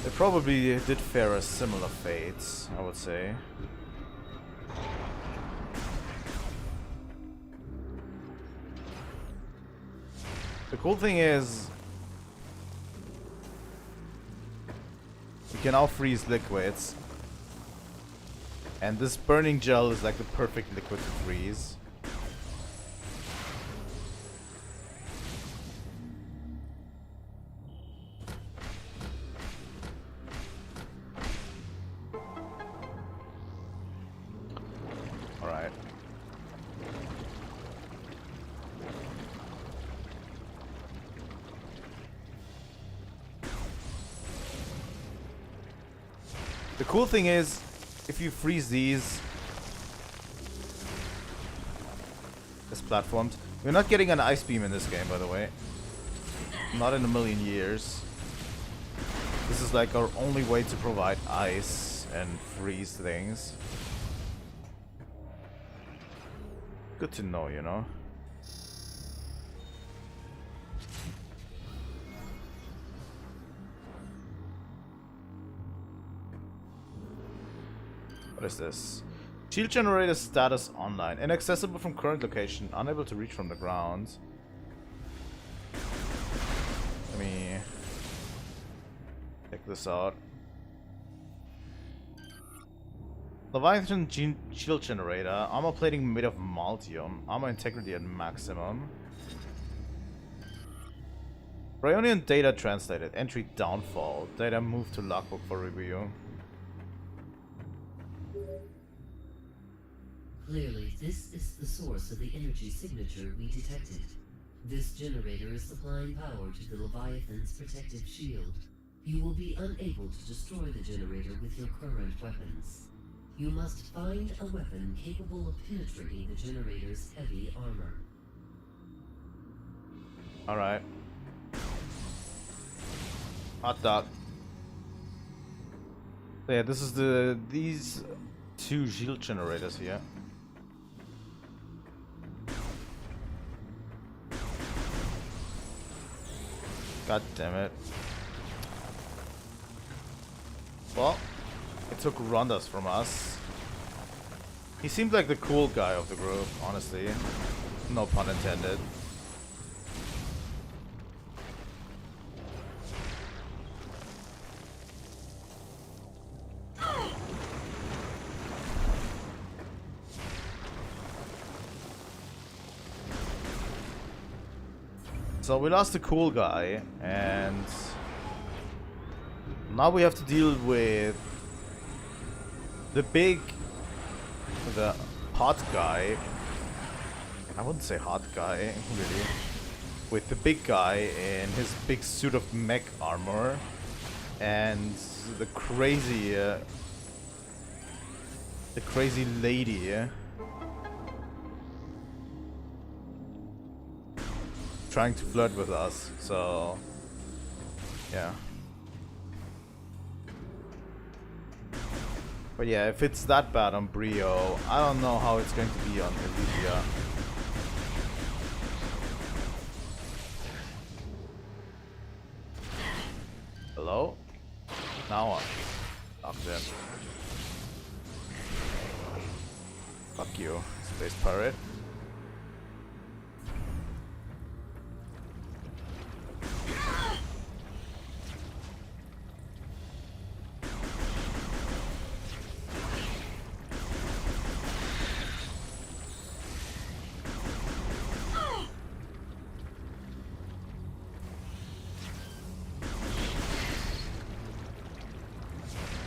They probably did fare a similar fate, I would say. The cool thing is we can now freeze liquids. And this burning gel is like the perfect liquid to freeze. Alright. The cool thing is, if you freeze these as platforms, we're not getting an ice beam in this game, by the way. Not in a million years. This is like our only way to provide ice and freeze things. Good to know, you know. What is this? Shield generator status online. Inaccessible from current location. Unable to reach from the ground. Let me check this out. Leviathan shield generator. Armor plating made of maltium. Armor integrity at maximum. Bryonian data translated. Entry downfall. Data moved to logbook for review. Clearly, this is the source of the energy signature we detected. This generator is supplying power to the Leviathan's protective shield. You will be unable to destroy the generator with your current weapons. You must find a weapon capable of penetrating the generator's heavy armor. Alright. Hot dog. Yeah, this is these two shield generators here. God damn it. Well, it took Rundas from us. He seemed like the cool guy of the group, honestly. No pun intended. So we lost the cool guy, and now we have to deal with the big the hot guy. I wouldn't say hot guy, really. With the big guy in his big suit of mech armor. And the crazy lady trying to flirt with us, so yeah. But yeah, if it's that bad on Bryyo, I don't know how it's going to be on Elysia. Hello? Now what? Knocked in. Fuck you, space pirate.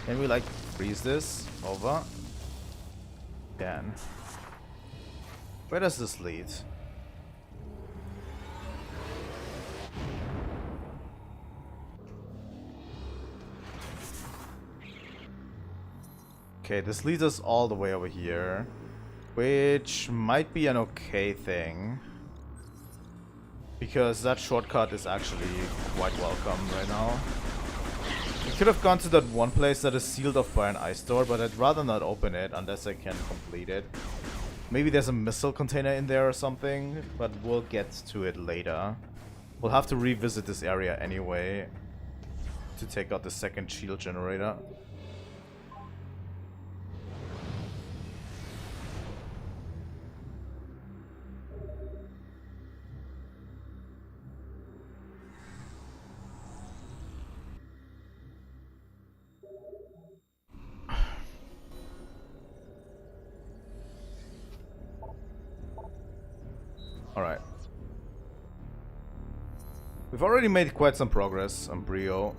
Can we like freeze this over? Can. Where does this lead? Okay, this leads us all the way over here, which might be an okay thing, because that shortcut is actually quite welcome right now. We could have gone to that one place that is sealed off by an ice door, but I'd rather not open it unless I can complete it. Maybe there's a missile container in there or something, but we'll get to it later. We'll have to revisit this area anyway to take out the second shield generator. Alright. We've already made quite some progress on Bryyo.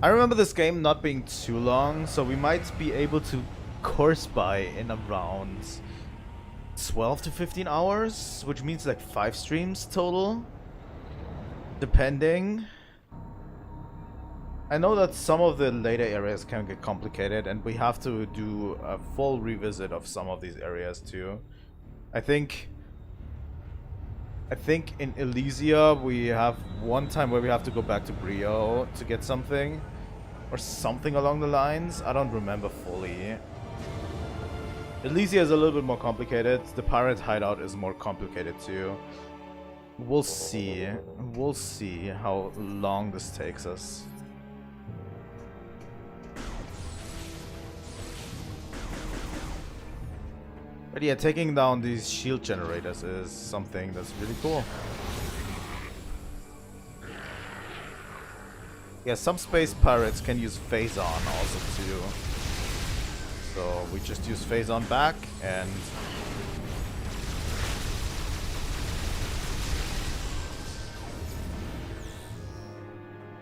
I remember this game not being too long, so we might be able to course by in around 12 to 15 hours, which means like 5 streams total, depending. I know that some of the later areas can get complicated, and we have to do a full revisit of some of these areas too. I think in Elysia we have one time where we have to go back to Bryyo to get something, or something along the lines. I don't remember fully. Elysia is a little bit more complicated. The pirate hideout is more complicated too. We'll see. We'll see how long this takes us. But yeah, taking down these shield generators is something that's really cool. Yeah, some space pirates can use phase-on also too. So we just use phase-on back and...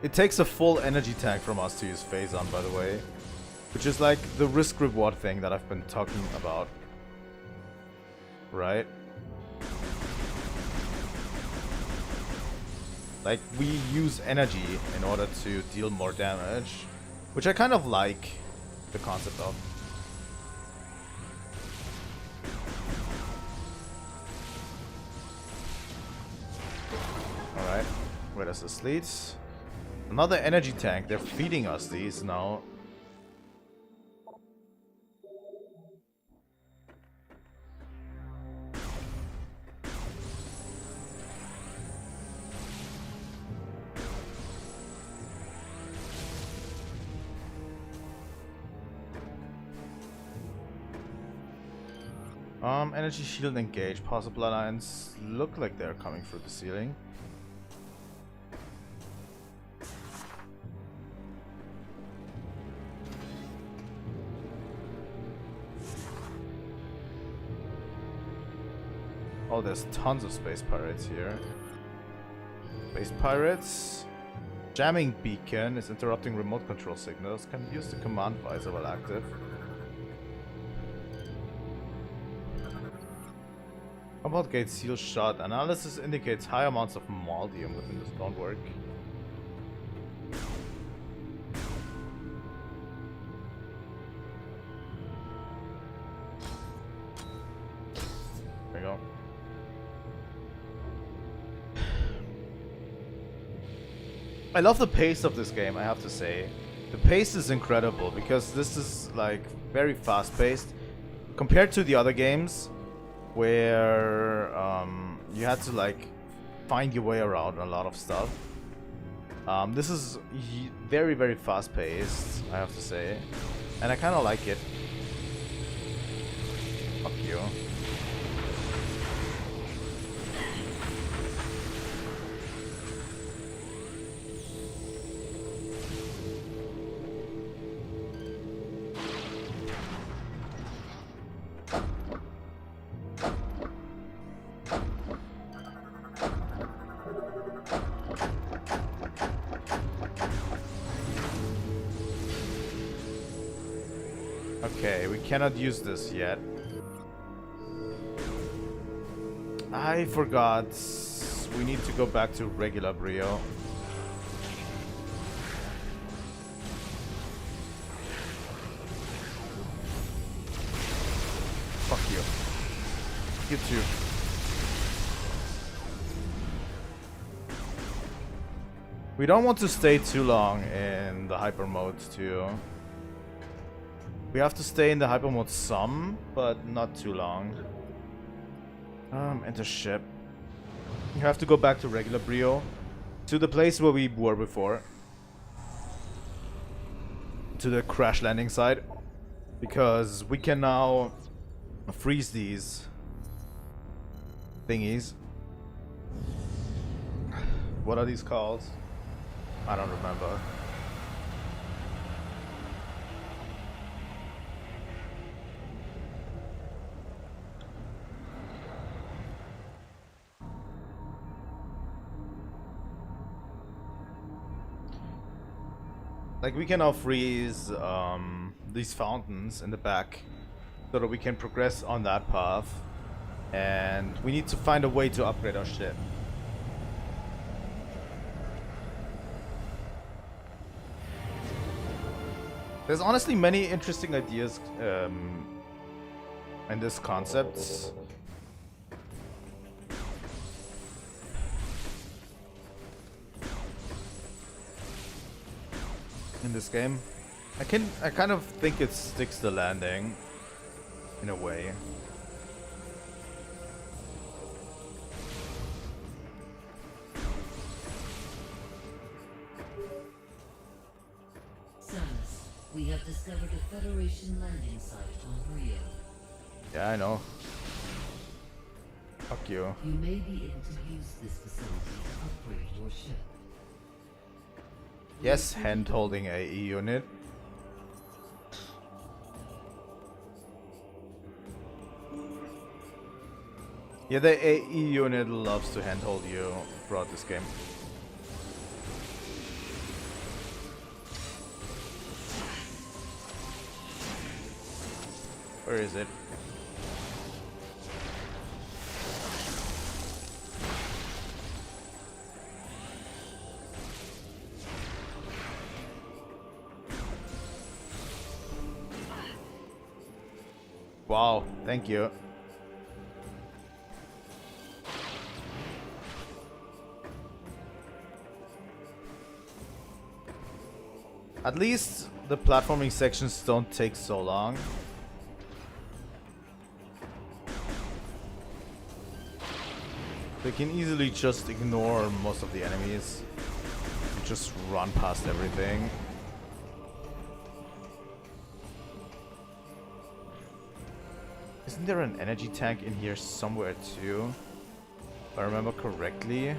It takes a full energy tank from us to use phase-on, by the way. Which is like the risk-reward thing that I've been talking about. Right? Like, we use energy in order to deal more damage, which I kind of like the concept of. Alright, where does this lead? Another energy tank. They're feeding us these now. Energy shield engaged. Possible lines look like they're coming through the ceiling. Oh, there's tons of space pirates here. Space pirates. Jamming beacon is interrupting remote control signals. Can use the command visor while active. Compound gate seal shut. Analysis indicates high amounts of moldium within the stonework. There we go. I love the pace of this game, I have to say. The pace is incredible because this is like very fast paced compared to the other games where you had to like find your way around a lot of stuff. This is very fast paced, I have to say, and I kind of like it. Fuck you. Okay, we cannot use this yet. I forgot. We need to go back to regular Bryyo. Fuck you. You too. We don't want to stay too long in the hyper mode too. We have to stay in the hyper mode some, but not too long. Enter ship. You have to go back to regular Bryyo, to the place where we were before, to the crash landing site, because we can now freeze these thingies. What are these called? I don't remember. Like, we can now freeze these fountains in the back so that we can progress on that path, and we need to find a way to upgrade our ship. There's honestly many interesting ideas in this concept. In this game, I kind of think it sticks the landing in a way. Samus, we have discovered a Federation landing site on Bryyo. Yeah, I know. Fuck you. You may be able to use this facility to upgrade your ship. Yes, hand-holding AE unit. Yeah, the AE unit loves to handhold you throughout this game. Where is it? Wow, thank you. At least the platforming sections don't take so long. They can easily just ignore most of the enemies and just run past everything. Isn't there an energy tank in here somewhere too? If I remember correctly.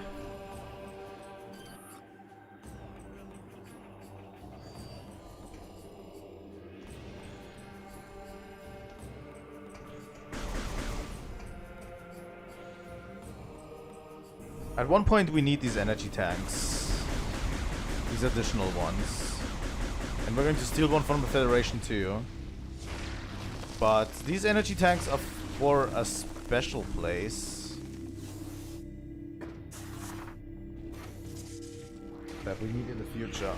At one point we need these energy tanks. these additional ones. And we're going to steal one from the Federation too. But these energy tanks are for a special place that we need in the future.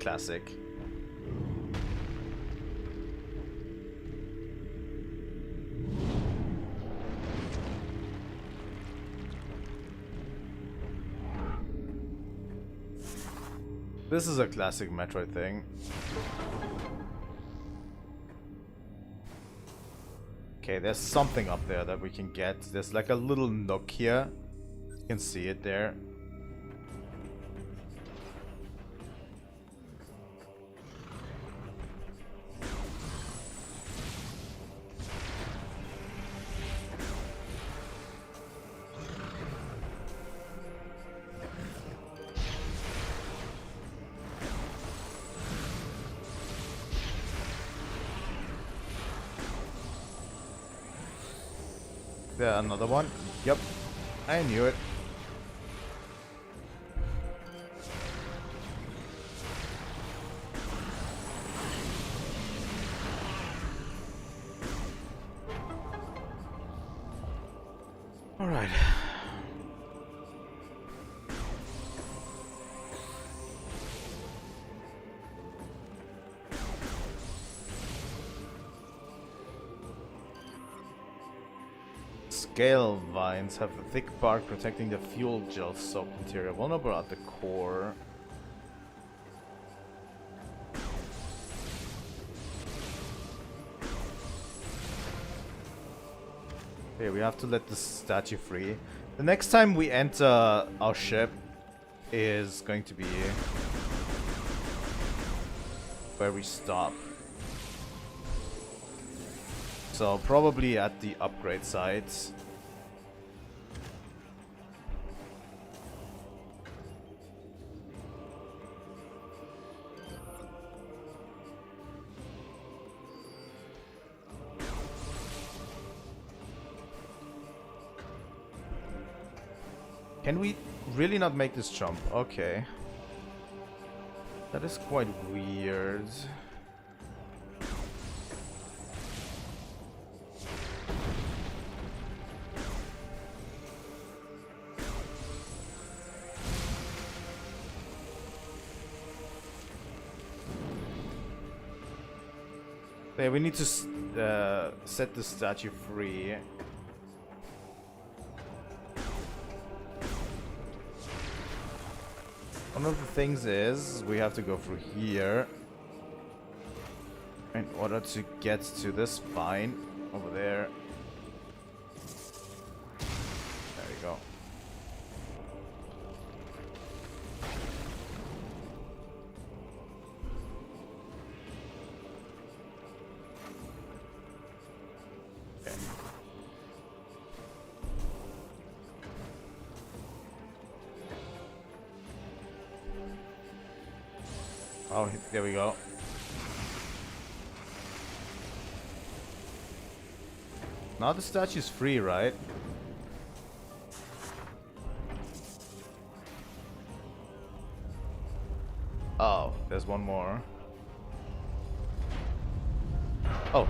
Classic. This is a classic Metroid thing. Okay, there's something up there that we can get. There's like a little nook here. You can see it there. There, another one. Yep, I knew it. All right. Scale vines have a thick bark protecting the fuel gel soaked interior, vulnerable at the core. Okay, we have to let the statue free. The next time we enter our ship is going to be where we stop. So probably at the upgrade sites. Can we really not make this jump? Okay. That is quite weird. Yeah, we need to set the statue free. One of the things is we have to go through here in order to get to this vine over there. There we go. Oh, there we go. Now the statue's free, right? Oh, there's one more. Oh.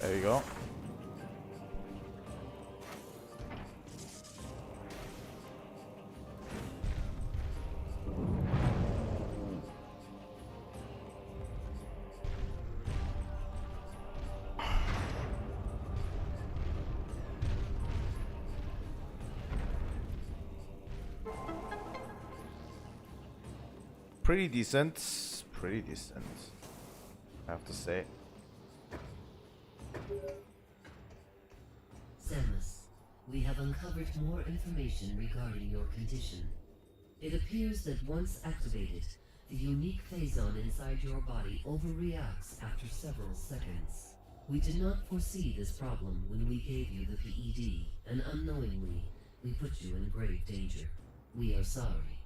There you go. Pretty decent. Pretty decent, I have to say. Samus, we have uncovered more information regarding your condition. It appears that once activated, the unique phazon inside your body overreacts after several seconds. We did not foresee this problem when we gave you the PED, and unknowingly, we put you in grave danger. We are sorry.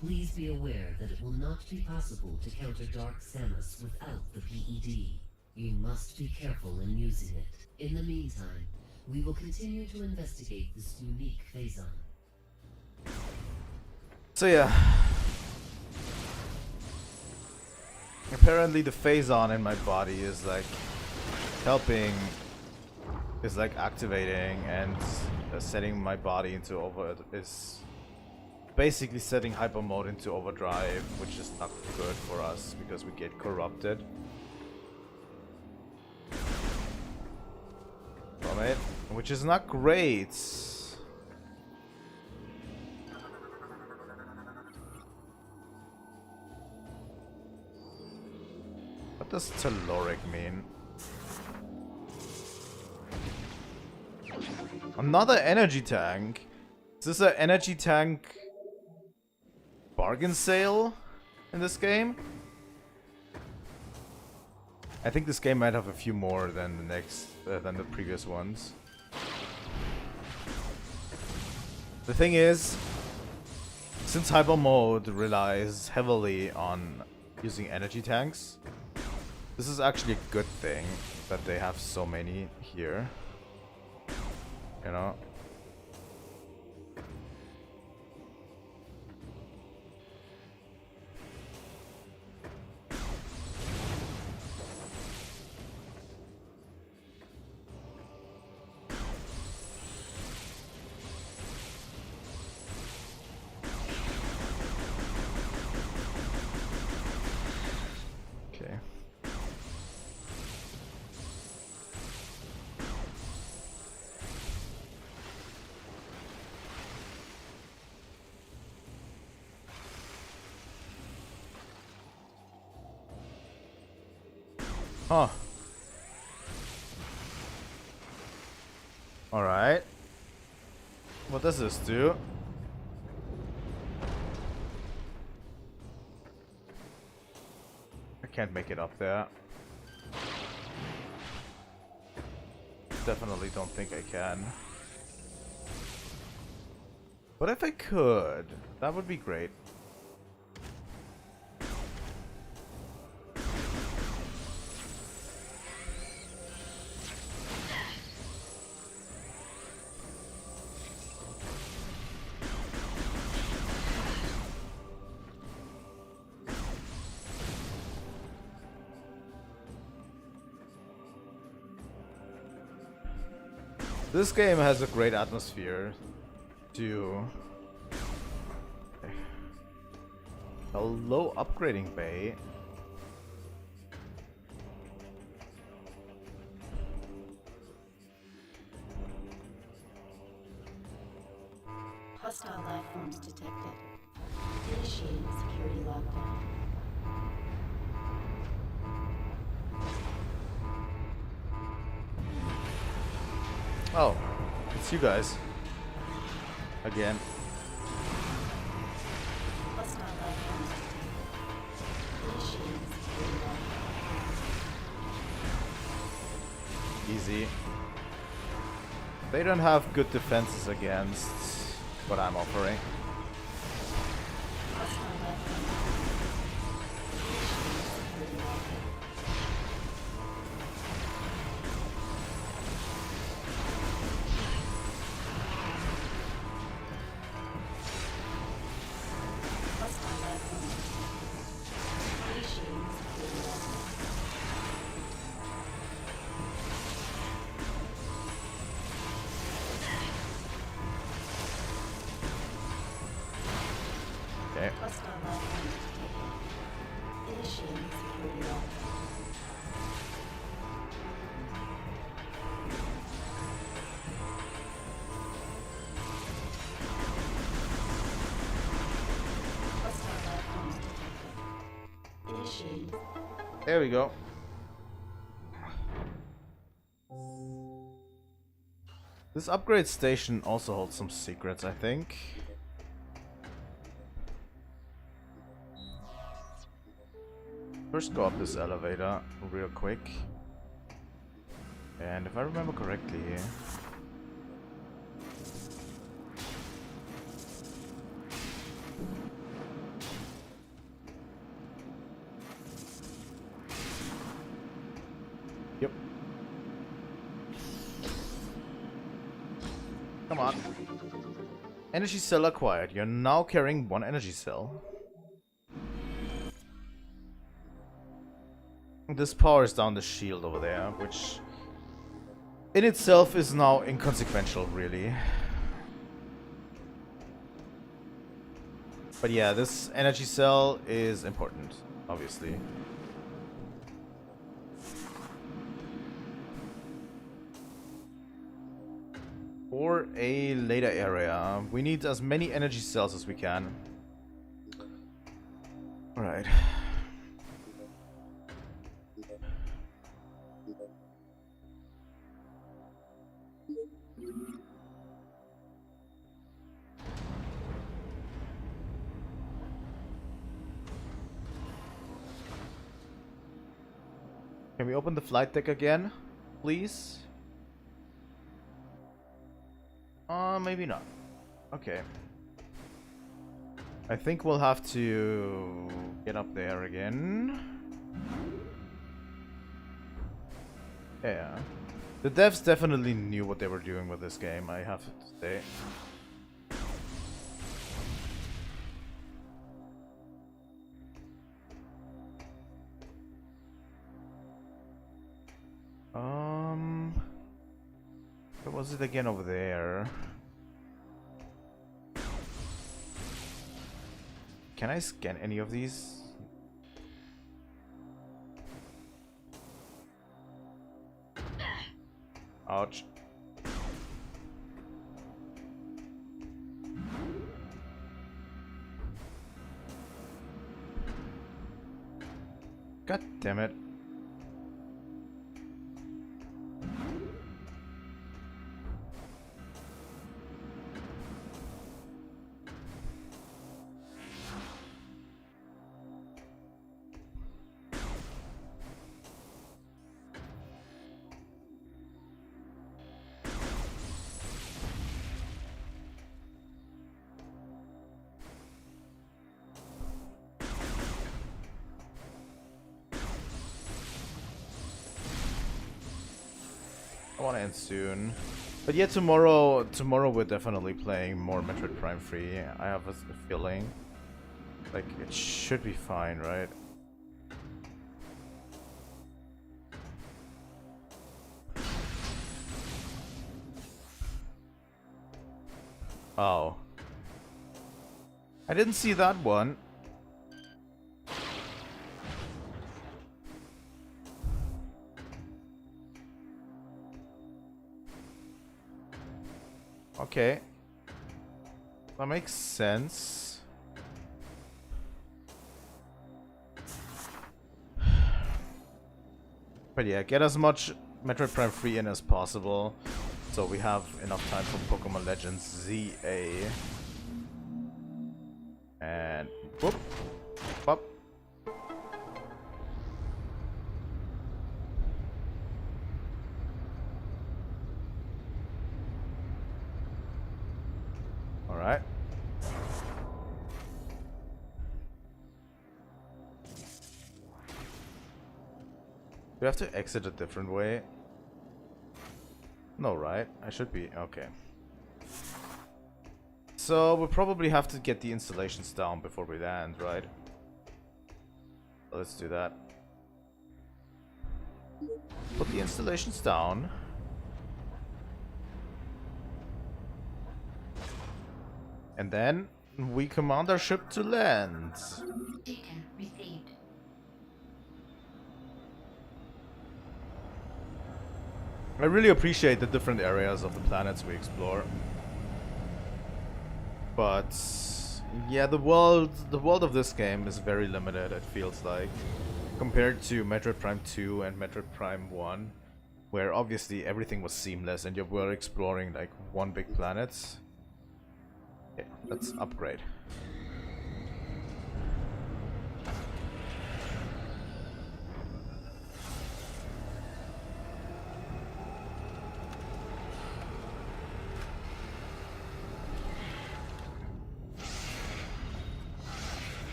Please be aware that it will not be possible to counter Dark Samus without the PED. You must be careful in using it. In the meantime, we will continue to investigate this unique phazon. So yeah. Apparently the phazon in my body is like helping, is like activating and setting my body into is basically setting hyper mode into overdrive, which is not good for us because we get corrupted from it, which is not great. What does caloric mean? Another energy tank? Is this an energy tank bargain sale in this game? I think this game might have a few more than than the previous ones. The thing is, since hyper mode relies heavily on using energy tanks, this is actually a good thing that they have so many here. You know? Huh. Alright. What does this do? I can't make it up there. Definitely don't think I can. But if I could, that would be great. This game has a great atmosphere to a low upgrading bay. Hostile life forms detected. Initiating security lockdown. Oh, it's you guys. Again. Easy. They don't have good defenses against what I'm offering. There we go. This upgrade station also holds some secrets, I think. First go up this elevator real quick. And if I remember correctly, Come on. Energy cell acquired. You're now carrying 1 energy cell. This powers down the shield over there, which in itself is now inconsequential, really. But yeah, this energy cell is important, obviously. For a later area, we need as many energy cells as we can. Alright. Can we open the flight deck again, please? Maybe not. Okay. I think we'll have to get up there again. Yeah. The devs definitely knew what they were doing with this game, I have to say. What was it again over there? Can I scan any of these? Ouch. God damn it. I want to end soon. But yeah, tomorrow we're definitely playing more Metroid Prime 3. I have a feeling. Like, it should be fine, right? Oh. I didn't see that one. Okay. That makes sense. But yeah, get as much Metroid Prime 3 in as possible, so we have enough time for Pokemon Legends ZA. And whoop, whoop. Alright. Do we have to exit a different way? No, right? I should be. Okay. So we'll probably have to get the installations down before we land, right? Let's do that. Put the installations down. And then we command our ship to land. Data received. I really appreciate the different areas of the planets we explore. But yeah, the world of this game is very limited, it feels like, compared to Metroid Prime 2 and Metroid Prime 1, where obviously everything was seamless and you were exploring like one big planet. Okay, let's upgrade.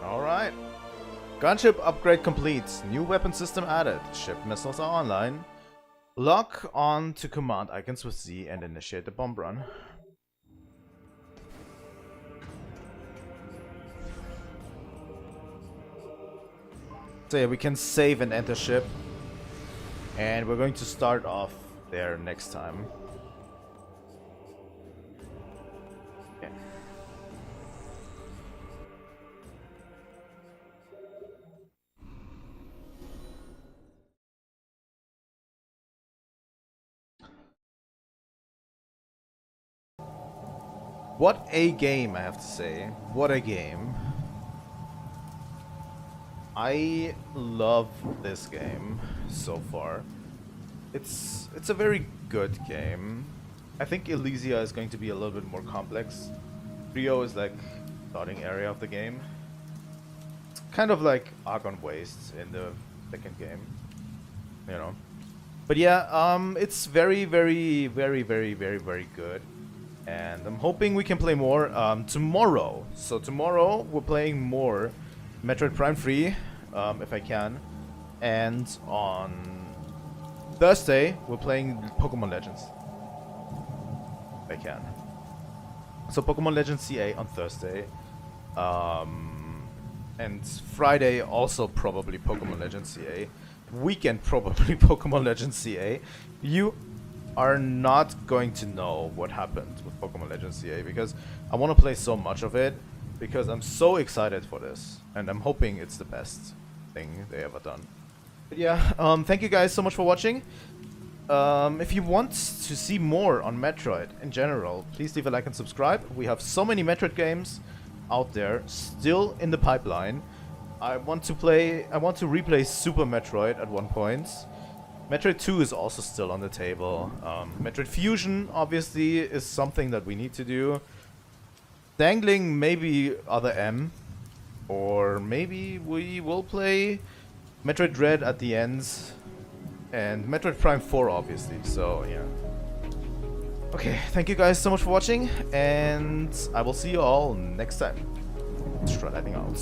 All right. Gunship upgrade complete. New weapon system added. Ship missiles are online. Lock on to command icons with Z and initiate the bomb run. So yeah, we can save and enter ship. And we're going to start off there next time. Yeah. What a game, I have to say. What a game. I love this game so far. It's a very good game. I think Elysia is going to be a little bit more complex. Bryyo is like starting area of the game. It's kind of like Argon Waste in the second game, you know. But yeah, it's very good. And I'm hoping we can play more tomorrow. So tomorrow we're playing more Metroid Prime 3, if I can. And on Thursday we're playing Pokemon Legends. If I can. So Pokemon Legends CA on Thursday. And Friday also probably Pokemon Legends CA. Weekend probably Pokemon Legends CA. You are not going to know what happened with Pokemon Legends CA because I want to play so much of it because I'm so excited for this and I'm hoping it's the best thing they ever done. But yeah, thank you guys so much for watching. If you want to see more on Metroid in general, please leave a like and subscribe. We have so many Metroid games out there still in the pipeline. I want to replay Super Metroid at one point. Metroid 2 is also still on the table. Metroid Fusion obviously is something that we need to do. Dangling maybe Other M, or maybe we will play Metroid Dread at the end, and Metroid Prime 4 obviously, so yeah. Okay, thank you guys so much for watching, and I will see you all next time. Trilightning out.